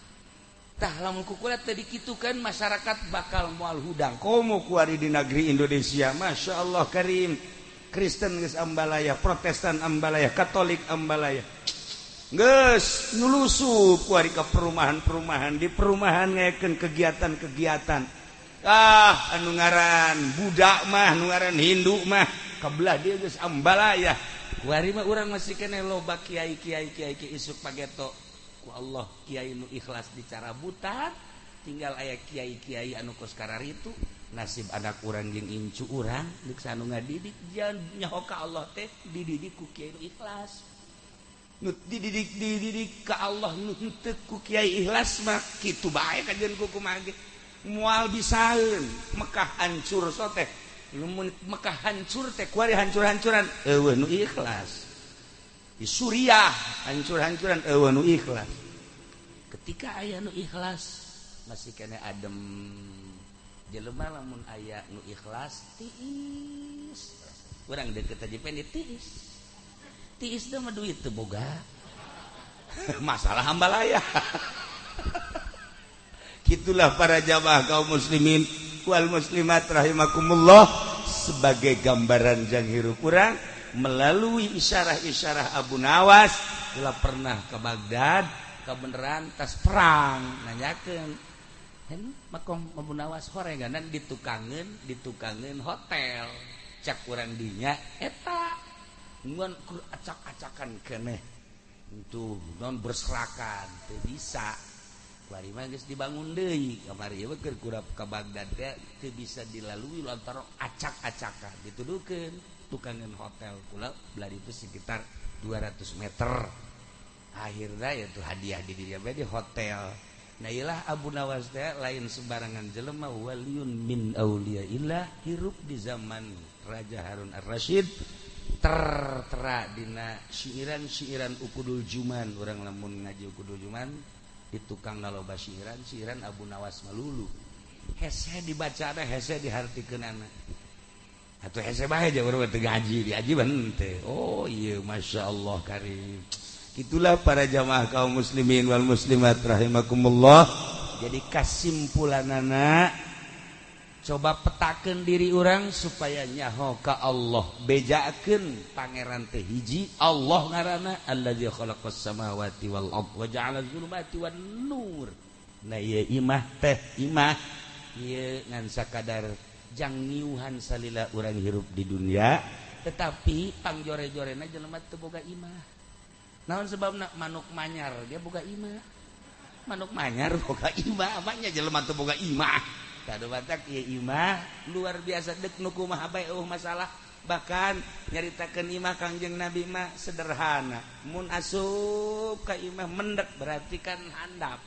Tah lamun kukulat tadi kitu kan masyarakat bakal moal hudang komo kuari di negeri Indonesia. Masya Allah karim. Kristen geus ambalaya, Protestan ambalaya, Katolik ambalaya. Geus nulusup kuari ka perumahan-perumahan, di perumahan ngayakeun kegiatan-kegiatan. Anu ngaran budak mah, anu ngaran Hindu mah kabelah dia geus ambalaya. Kuari mah urang masih kene loba kiai-kiai isuk pageto. Allah kiai nu ikhlas dicara buta tinggal aya kiai-kiai anu kos kararitu nasib anak urang jeung incu urang deuk sanu ngadidik jan nyaho ka Allah teh dididik ku kiai nu ikhlas nu dididik ka Allah nu teu ku kiai ikhlas mah kitu bae kajeun ku kumaha ge moal bisaeun Mekah hancur so teh lamun Mekah hancur teh kuari hancur-hancuran eueuh nu ikhlas. Di Suriah hancur-hancuran eueuh nu ikhlas. Ketika aya nu ikhlas masih kena adem. Jelema lamun aya nu ikhlas tiis. Urang deukeut aja pendek tiis. Tiis teh mah duit teu boga. Masalah hambalaya. Kitulah para jamaah kaum muslimin wal muslimat rahimakumullah sebagai gambaran jang hirup urang. Melalui isyarah-isyarah Abu Nawas kula pernah ke Baghdad kebeneran tas perang nanyakeun makom Abu Nawas horenganan ditukangeun hotel cak urang dinya eta ngan acak-acakan keneh itu non berserakan teu bisa bari mah geus dibangun deui kamari ieu keur kurap ka Baghdad teu bisa dilalui lantaran acak-acakan dituduhkeun tukangan hotel kula belari itu sekitar 200 meter akhirnya yaitu hadiah di dia di hotel. Nah ilah Abu Nawas teh lain sembarangan jelema waliun min auliyaillah hirup di zaman Raja Harun Ar-Rasyid tertera dina syiiran Ukudul Juman. Urang lamun ngaji Ukudul Juman di tukang naloba syiiran Abu Nawas malulu hese dibaca ada hese dihartikeunana atau hese bae aja urang teu ngaji diaji bente. Oh iya Masya Allah karim. Itulah para jamaah kaum muslimin wal muslimat rahimakumullah. Jadi kasimpulanana coba petakeun diri orang supaya nyaho ka Allah. Bejakeun pangeran teh hiji Allah ngaranna allazi khalaqas samawati wal ardh wa ja'ala dzulumati wan nur. Nah ieu imah teh imah ieu ngan sakadar jang niuhan salila urang hirup di dunia tetapi pangjore-jorena jelema teu boga imah. Naon sebabna manuk manyar dia boga imah. Manuk manyar boga imah, apanya jelema teu boga imah. Kadu batak ieu imah luar biasa deuk nu kumaha bae masalah. Bahkan nyaritakeun imah Kangjeng Nabi mah sederhana. Mun asup ka imah mendek berarti kan handap.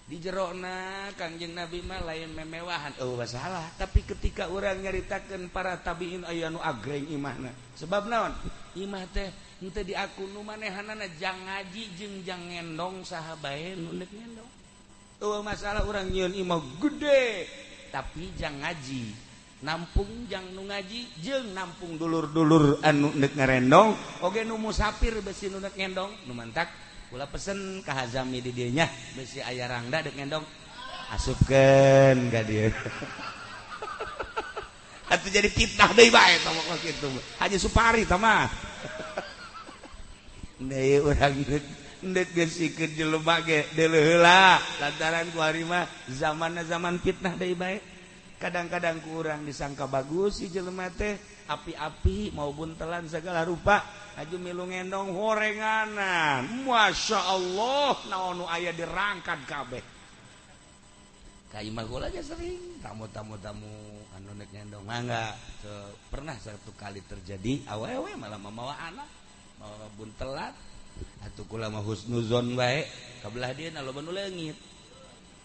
Di jerona Kangjeng Nabi mah lain memewahan. Oh masalah. Tapi ketika orang nyaritakeun para tabiin aya nu agreng imahna. Sebab naon? Imah teh henteu diaku nu manehanana jang ngaji jeung jang ngendong saha bae nu neuk ngendong. Oh masalah orang nyieun imah gede tapi jang ngaji. nampung jang nu ngaji jeung nampung dulur-dulur anu neuk ngarendong oge nu musafir besi nu neuk ngendong nu mantak kula pesen ka Hazami di dieu nya besi aya rangda deuk ngendong asupkeun ka dieu atuh jadi fitnah deui bae eta mah kitu Haji Supari tah mah deui urang neuk geusikeun jelema ge deuleu heula lantaran kuari mah zamanna zaman fitnah deui bae. Kadang-kadang kurang disangka bagus si jelema teh api-api mau buntelan segala rupa aju milu ngendong horenganan Masya Allah naon nu aya dirangkad kabeh ka imah kula aja sering tamu-tamu anu neuk ngendong mangga pernah satu kali terjadi awewe malah mamawa anak mau buntelan atuh kula mah husnuzon bae kabelah dieu loba nu leungit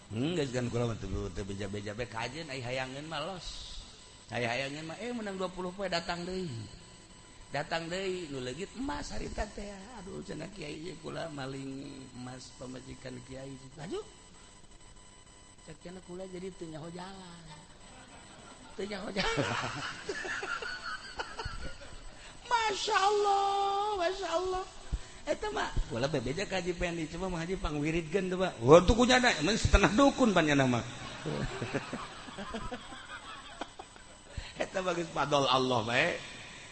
geus kan kula mah teu beja-beja bae kajeun ai hayangeun mah los. Ai hayangeun mah menang 20 poe datang deui. Datang deui nu leugit emas harita teh. Aduh cenah kiai ieu kula maling emas pamajikan kiai. Laju. Cek cenah kula jadi teu nyaho jalan. Teu nyaho jalan. Masya Allah. Eta mah kula bebeja ka Haji Pendi coba mah Haji pangwiridkeun teu Pak. Wah tuh kunyana mun setengah dukun panjana mah. Eta bagus padol Allah bae.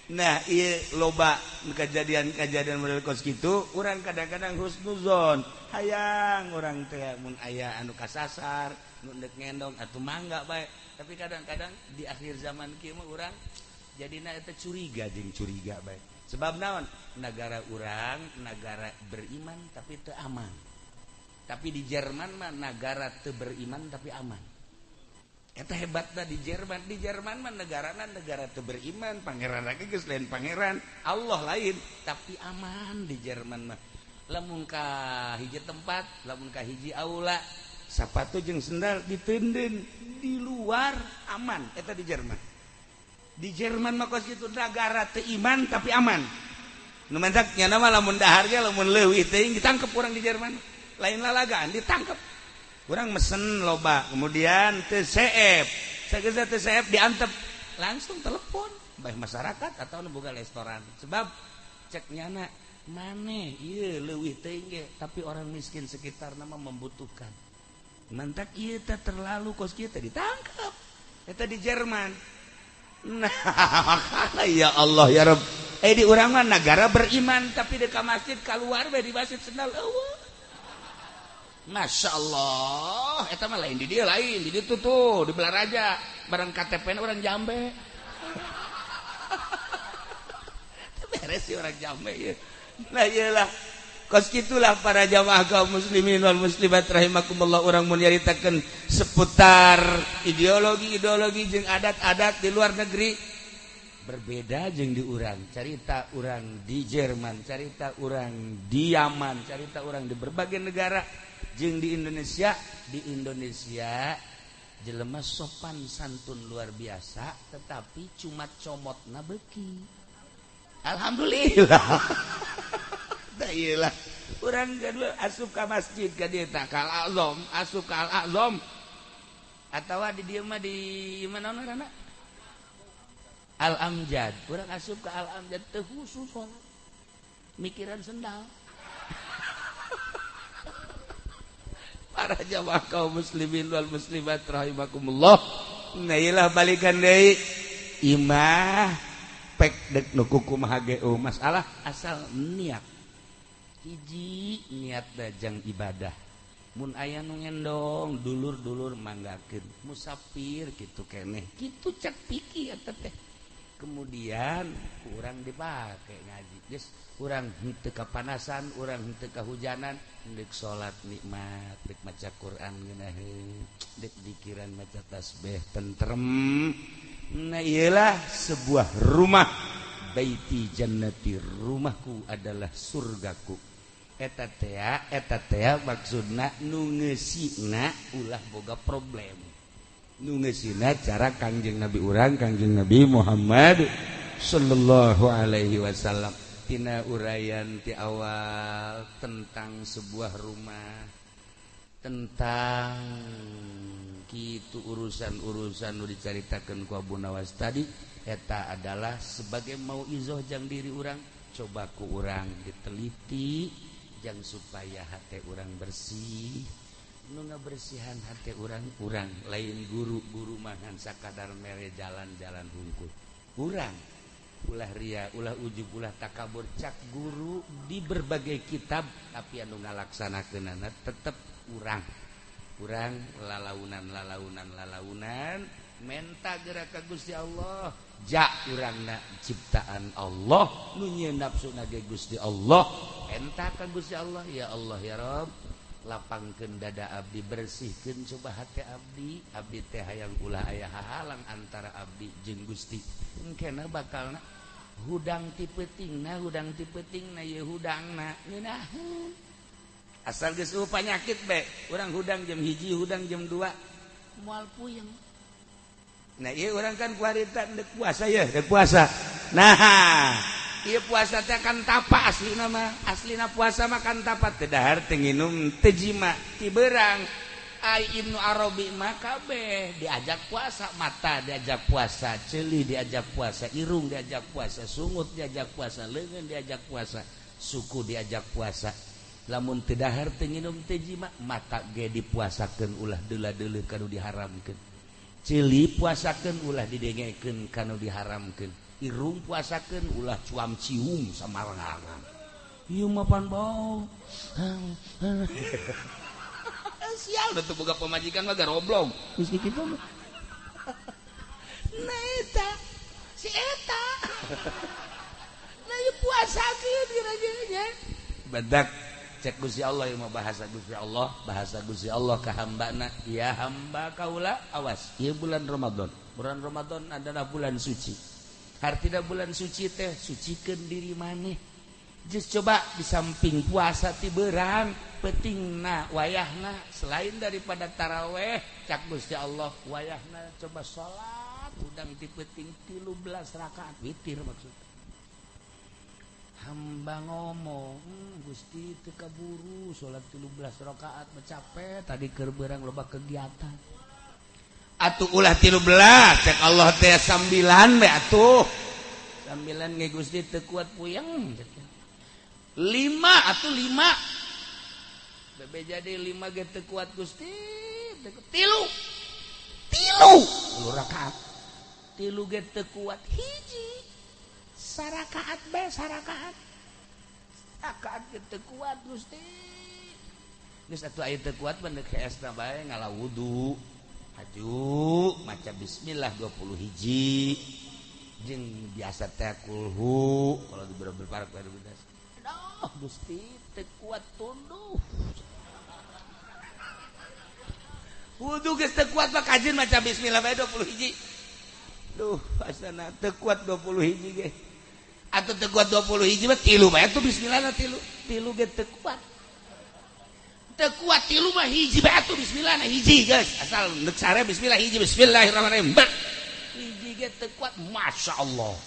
Nah, ieu loba kejadian-kejadian model kos kitu, urang kadang-kadang husnuzon. Hayang urang teh mun aya anu kasasar, nu neuk ngendong atuh mangga bae. Tapi kadang-kadang di akhir zaman kieu mah urang jadina eta curiga jeung curiga bae. Sebab naon? Negara urang negara beriman tapi teu aman. Tapi di Jerman mah negara teu beriman tapi aman. Eta hebatna di Jerman. Di Jerman mah negarana negara teu beriman, pangeran lagi geus lain pangeran, Allah lain, tapi aman di Jerman mah. Lamun ka hiji tempat, lamun ka hiji aula, sapatu jeung sendal diteundeun di luar aman. Eta di Jerman. Di Jerman mah kos kitu negara teu iman tapi aman. Nu mentak nya mah lamun dahar ge lamun leuwih teuing ditangkep urang di Jerman. Lain lalagaan ditangkep. Urang mesen loba, kemudian teu seep. Sageus teu seep diantep, langsung telepon bae masyarakat atau nu boga restoran. Sebab cek nyana maneh ieu leuwih teuing ge tapi orang miskin sekitarna mah membutuhkan. Mentak ieu teh terlalu kos kieu teh ditangkep. Eta di Jerman. Nah, ya Allah ya Rabb. Di urang mah negara beriman tapi di ka masjid keluar bae di masjid sendal eueuh. Masya Allah, eta mah lain di dieu lain, di ditu tuh di Belaraja, barang KTP-na orang Jambe. Beres sih orang Jambe ya. Nah iyalah. Kos kitulah para jamaah kaum muslimin wal muslimat rahimakumullah urang mun nyaritakeun seputar ideologi jeung adat-adat di luar negeri berbeda jeung di urang. Carita urang di Jerman, carita urang di Yaman, carita urang di berbagai negara jeung di Indonesia. Di Indonesia jelema sopan santun luar biasa tetapi cuma comotna beuki. Alhamdulillah. Da iyalah urang gadua asup ka masjid ka dieu tah ka Al-Azham, asup ka Al-Azham atawa di dieu mah di mana ngaranna Al-Amjad. Urang asup ka Al-Amjad teu khusus salat. Mikiran sendal. Para jamaah kaum muslimin wal muslimat rahimakumullah. Nah iyalah balikan deui imah pek dek nu kuku mah hageu masalah asal niat. Hiji niat dajang ibadah. Mun aya nu ngendong dulur-dulur manggakeun. Musafir kitu keneh. Kitu cek piki eta teh. Kemudian urang dipake ngaji. Geus urang henteu kapanasan, urang henteu kahujanan, deuk salat nikmat, deuk maca Quran ngeunaheun, deuk dikiran maca tasbih tentrem. Nah iyalah sebuah rumah. Baiti jannati, rumahku adalah surgaku. Eta teh maksudna nu ngeusina ulah boga problem. Nu ngeusina cara Kangjeng Nabi urang Kangjeng Nabi Muhammad sallallahu alaihi wasallam. Tina uraian ti awal tentang sebuah rumah, tentang Kitu urusan-urusan nu dicaritakeun ku Abu Nawas tadi eta adalah sebagai mauizah jang diri urang, coba ku urang diteliti jang supaya hate urang bersih. Nu ngabersihan hate urang lain guru mahan sakadar mere jalan-jalan hungkul. Urang ulah ria, ulah ujub, ulah takabur cak guru di berbagai kitab tapi anu ngalaksanakeunana tetep urang lalaunan menta gerak ka Gusti Allah ja urangna ciptaan Allah nu nyieun nafsuna ge Gusti Allah enta ka Gusti Allah ya Allah ya Rabb lapangkeun dada abdi bersihkeun coba hate abdi teh hayang ulah aya hahalang antara abdi jeung Gusti engkena bakalna hudang ti peutingna ye hudangna ngeunaheun asal geus panyakit be urang hudang jam 1 hudang jam 2 moal puyeng. Nah ieu urang kan ku harita deuk puasa ya deuk puasa nah ieu puasa teh kan tapa aslina puasa mah kan tapa teu dahar teu nginum teu jima ti beurang ai Ibnu Arabi mah kabeh diajak puasa mata diajak puasa ceuli diajak puasa irung diajak puasa sungut diajak puasa leungeun diajak puasa suku diajak puasa lamun teu dahar teu nginum teu jima mata ge dipuasakeun ulah deula-deuleuh kanu diharamkeun ceuli puasakeun ulah didengekeun kanu diharamkeun irung puasakeun ulah cuam cium samarangan ieu mah pan bau sial da teu boga pamajikan mah garoblog geus kitu mah nah eta si eta nah ieu puasakeun dirajanya badak cek Gusti Allah ieu mah bahasa Gusti Allah ka hambana ya hamba kaula awas ieu bulan Ramadan adalah bulan suci artina bulan suci teh sucikeun diri maneh just coba di samping puasa ti beurang pentingna wayahna selain daripada taraweh cak Gusti Allah wayahna coba salat udang ti peuting 13 rakaat witir maksudna hamba ngomong Gusti teu kaburu salat 13 rakaat mah capek tadi keur beurang loba kegiatan atuh ulah 13 cek Allah teh 9 we atuh 9 ge Gusti teu kuat puyeng 5 atuh 5 bebe jadi 5 ge teu kuat Gusti 3 rakaat 3 ge teu kuat hiji sarakaat sarakaat teu kuat Gusti geus atuh aya teu kuat mah deuk heesna bae ngala wudu haju maca bismillah 20 hiji jeung biasa teh kulhu kalau di beberapa parak baru bedas aduh Gusti teu kuat tunduh wudu geus teu kuat mah kajin maca bismillah bae 20 hiji duh asana teu kuat 20 hiji ge atau teu kuat 20 hiji mah 3 bae atuh bismillah 3 ge teu kuat mah hiji bae atuh bismillah hiji guys asal neuk sare bismillah hiji bismillahirrahmanirrahim hiji ge teu kuat masyaallah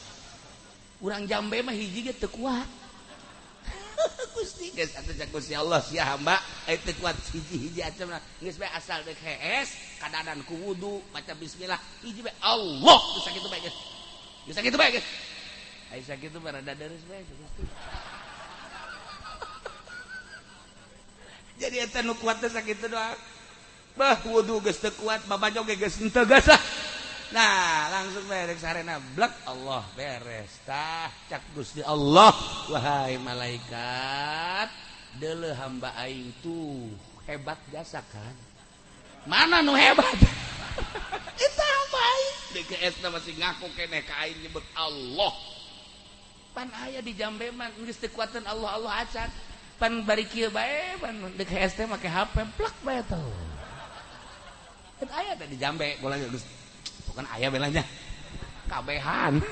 urang jambe mah hiji ge teu kuat Gusti geus atuh cak Gusti Allah sia hamba aya teu kuat hiji acan geus bae asal deuk hees kadadan ku wudu maca bismillah hiji bae Allah geus sakitu bae guys aya sakitu mah rada deres bae Gusti jadi eta nu kuat teh sakitu doang bah wudu geus teu kuat babajog ge geus henteu geus nah langsung beres sarena blek Allah beres tah cak Gusti Allah wahai malaikat deuleuh hamba aing tuh hebat jasa kan mana nu hebat eta hamba aing DGS-na masih ngaku keneh ka aing nyebut Allah pan aya di jambe mah geus teu kuatan Allah acan pan bari kieu bae pan DGS teh make HP plek bae tuh eta aya teh di jambe bola geus bukan ayah belanya kabehan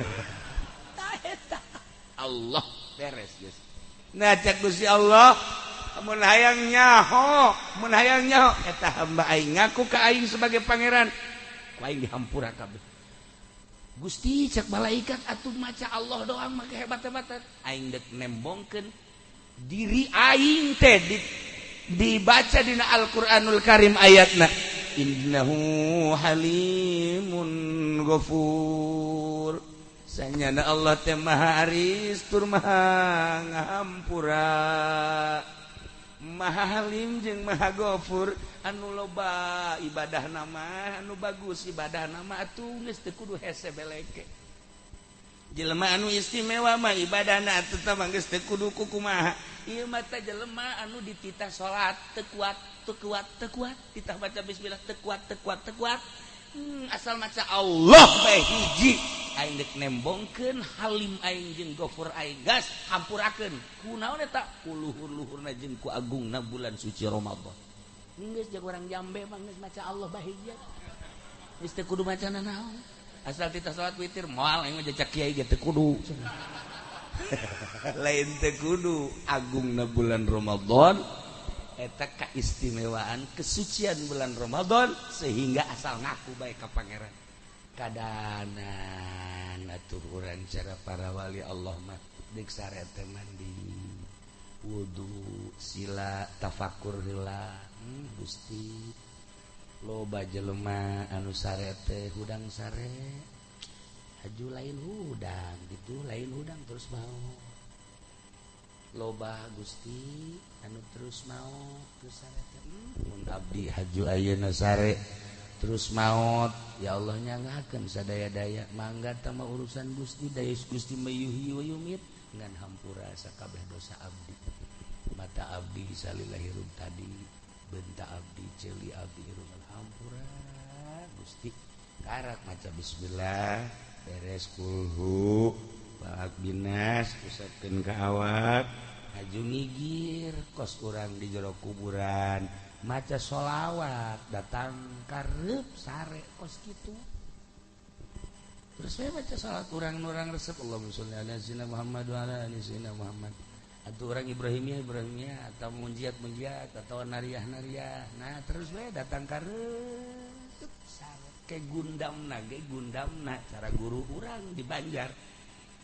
Allah beres guys nah cek Gusti Allah mun hayang nyaho eta hamba aing ngaku ka aing sebagai pangeran ku aing dihampura kabeh Gusti cek malaikat atuh maca Allah doang mah hebat-hebatan aing deuk nembongkeun diri aing teh dibaca dina Al-Qur'anul Karim ayatna innahu halimun ghafur sanyana Allah teh maha aris tur maha ngahampura maha halim jeung maha ghafur anu loba ibadah nama anu bagus ibadah nama atuh geus teu kudu hese beleke jelema anu istimewa mah ibadahna tetep geus teu kudu kumaha ieu mah teh jelema anu dititah salat teu kuat titah baca bismillah teu kuat asal maca Allah bae hiji aing dek nembongkeun halim aing jeung ghafur aing gas hampurakeun kunaon eta ku luhur-luhurna jeung ku agungna bulan suci Ramadan geus jeung urang Jambe mah geus maca Allah bae hiji geus teu kudu maca naon asal titah salat witir moal aing mah jacak kiai ge teu kudu lain teu kudu agungna bulan Ramadan eta keistimewaan kesucian bulan Ramadan sehingga asal ngaku baik ka pangeran kadanan atur urang cara para wali Allah mah deuk sarete mandi wudu sila tafakur heula Gusti loba jelema anu sarete hudang sare haju lain hudang gitu lain hudang terus mau loba Gusti anu terus mau terus sarete mun abdi haju ayeuna sare terus maot ya Allah nyangakeun sadaya-daya mangga tama urusan Gusti daya Gusti mayuhi wa yumit ngan hampura sakabeh dosa abdi mata abdi salillahirum tadi benta abdi ceuli abdi irungan hampura Gusti karak maca bismillah beres kulhu balak binas usapkeun ka awak haju ngigir kos urang di jero kuburan maca sholawat datang karep sare kos kitu terus saya baca salat urang-urang resep Allahumma sholli ala sayyidina Muhammad wa ala ali sayyidina Muhammad atau orang Ibrahimiyah atau munjiat atau nariyah nah terus we datang karep sare ke gundamna cara guru urang di Banjar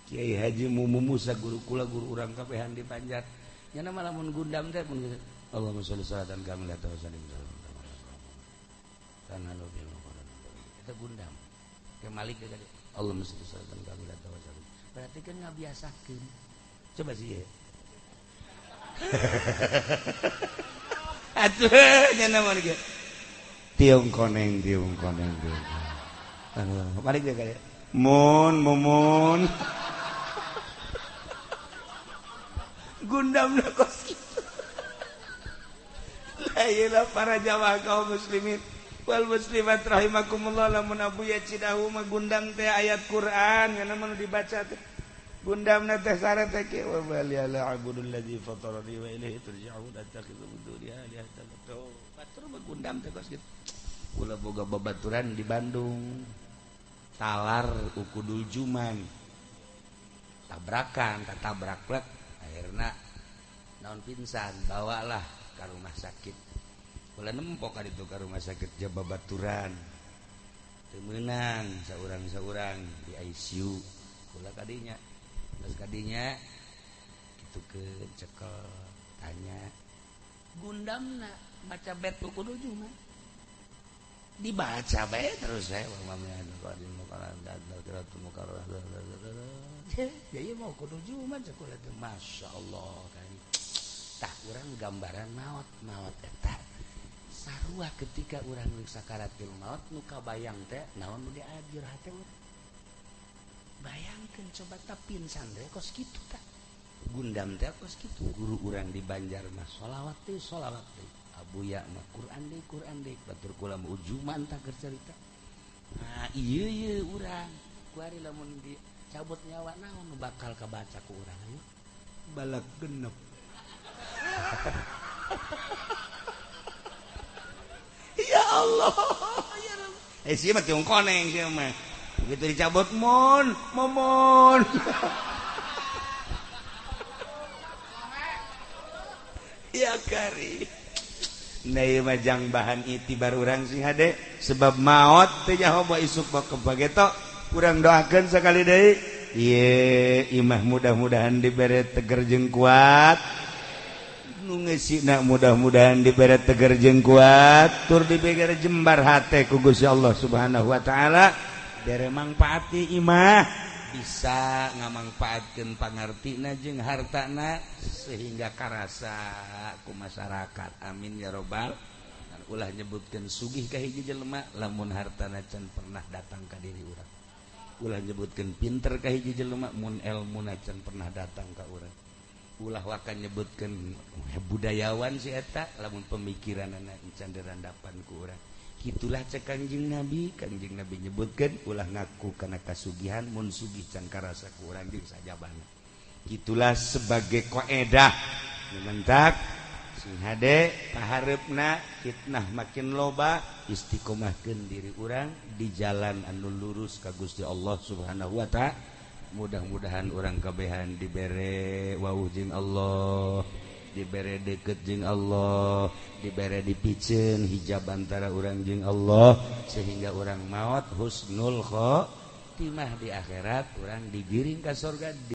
Kiai Haji Mumu Musa guru kula guru urang kabehan di Banjar nya nama lamun gundam teh pun Allahumma sholli salatan kamilah wa sallim kana nabi Muhammad eta gundam ke Malik teh tadi Allahumma sholli salatan kamilah wa sallim berarti kan ngabiasakeun coba sih ya atuh nya nama ge tiung koneng Malik teh kali mumun gundam kos gitu. Lailah para jamaah kaum muslimin wal muslimat rahimakumullah lamun abuya cidahu mah gundam teh ayat Quran ngana mah dibaca teh gundamna teh sare teh ke wa bali ala abudul ladzi fatarani wa ilaihi turja'un attakhidhu min dunihi alihatan tuh batur mah gundam teh kos gitu kula boga babaturan di Bandung talar ukudul juman tabrakan tatabrak plek akhirna naon pingsan bawalah ke rumah sakit kula nempok ka ditu ka rumah sakit jababaturan teu meunang saurang di ICU kula kadinya terus kadinya kitu ke cekel tanya gundamna baca bet ukudul juman dibaca bae terus saya mamanya qadim mukarram dadziratul mukarram ya ieu mau kudu juman sakulah teh masyaallah kan tah urang gambaran maot eta sarua ketika urang geus sakaratul maut nu kabayang teh naon nu diajar hate bayangkeun coba tah pinsan teh kos kitu tah gundam teh kos kitu guru urang di Banjar mah sholawat teh abuya mah Quran deui batur kula mah ujuman tah keur carita nah ieu urang kuari lamun dicabut nyawa naon nu bakal kabaca ku urang aya balak genep ya Allah ya Rabb sia mah tiung koneng sia mah begitu dicabut momon ya kari nah ieu mah jang bahan itibar urang sing hade sebab maot teh nyaho isuk kebageto urang doakeun sakali deui ieu imah mudah-mudahan dibere teger jeung kuat mudah-mudahan diberi tegar jeung kuat tur diberi jembar hate ku Gusti Allah Subhanahu wa taala bere mangpaati imah bisa ngamangpaatkeun pangartina jeung hartana sehingga karasa ku masyarakat amin ya robbal ulah nyebutkeun sugih ka hiji jelema lamun hartana can pernah datang ka diri urang ulah nyebutkeun pinter ka hiji jelema mun elmuna can pernah datang ka urang ulah wakan nyebutkeun budayawan si eta lamun pemikiranna can dirandapan ku urang kitulah cek Kangjeng Nabi nyebutkeun ulah ngaku kana kasugihan mun sugih can karasa ku urang jeung sajabana kitulah sebagai qaedah mentak sing hade paharepna fitnah makin loba istiqomahkeun diri urang di jalan anu lurus ka Gusti Allah Subhanahu wa taala mudah-mudahan orang kabehan dibere wauh jeung Allah dibere deket jeung Allah dibere dipikeun hijab antara urang jeung Allah sehingga urang maot husnul khotimah di akhirat urang digiring ka surga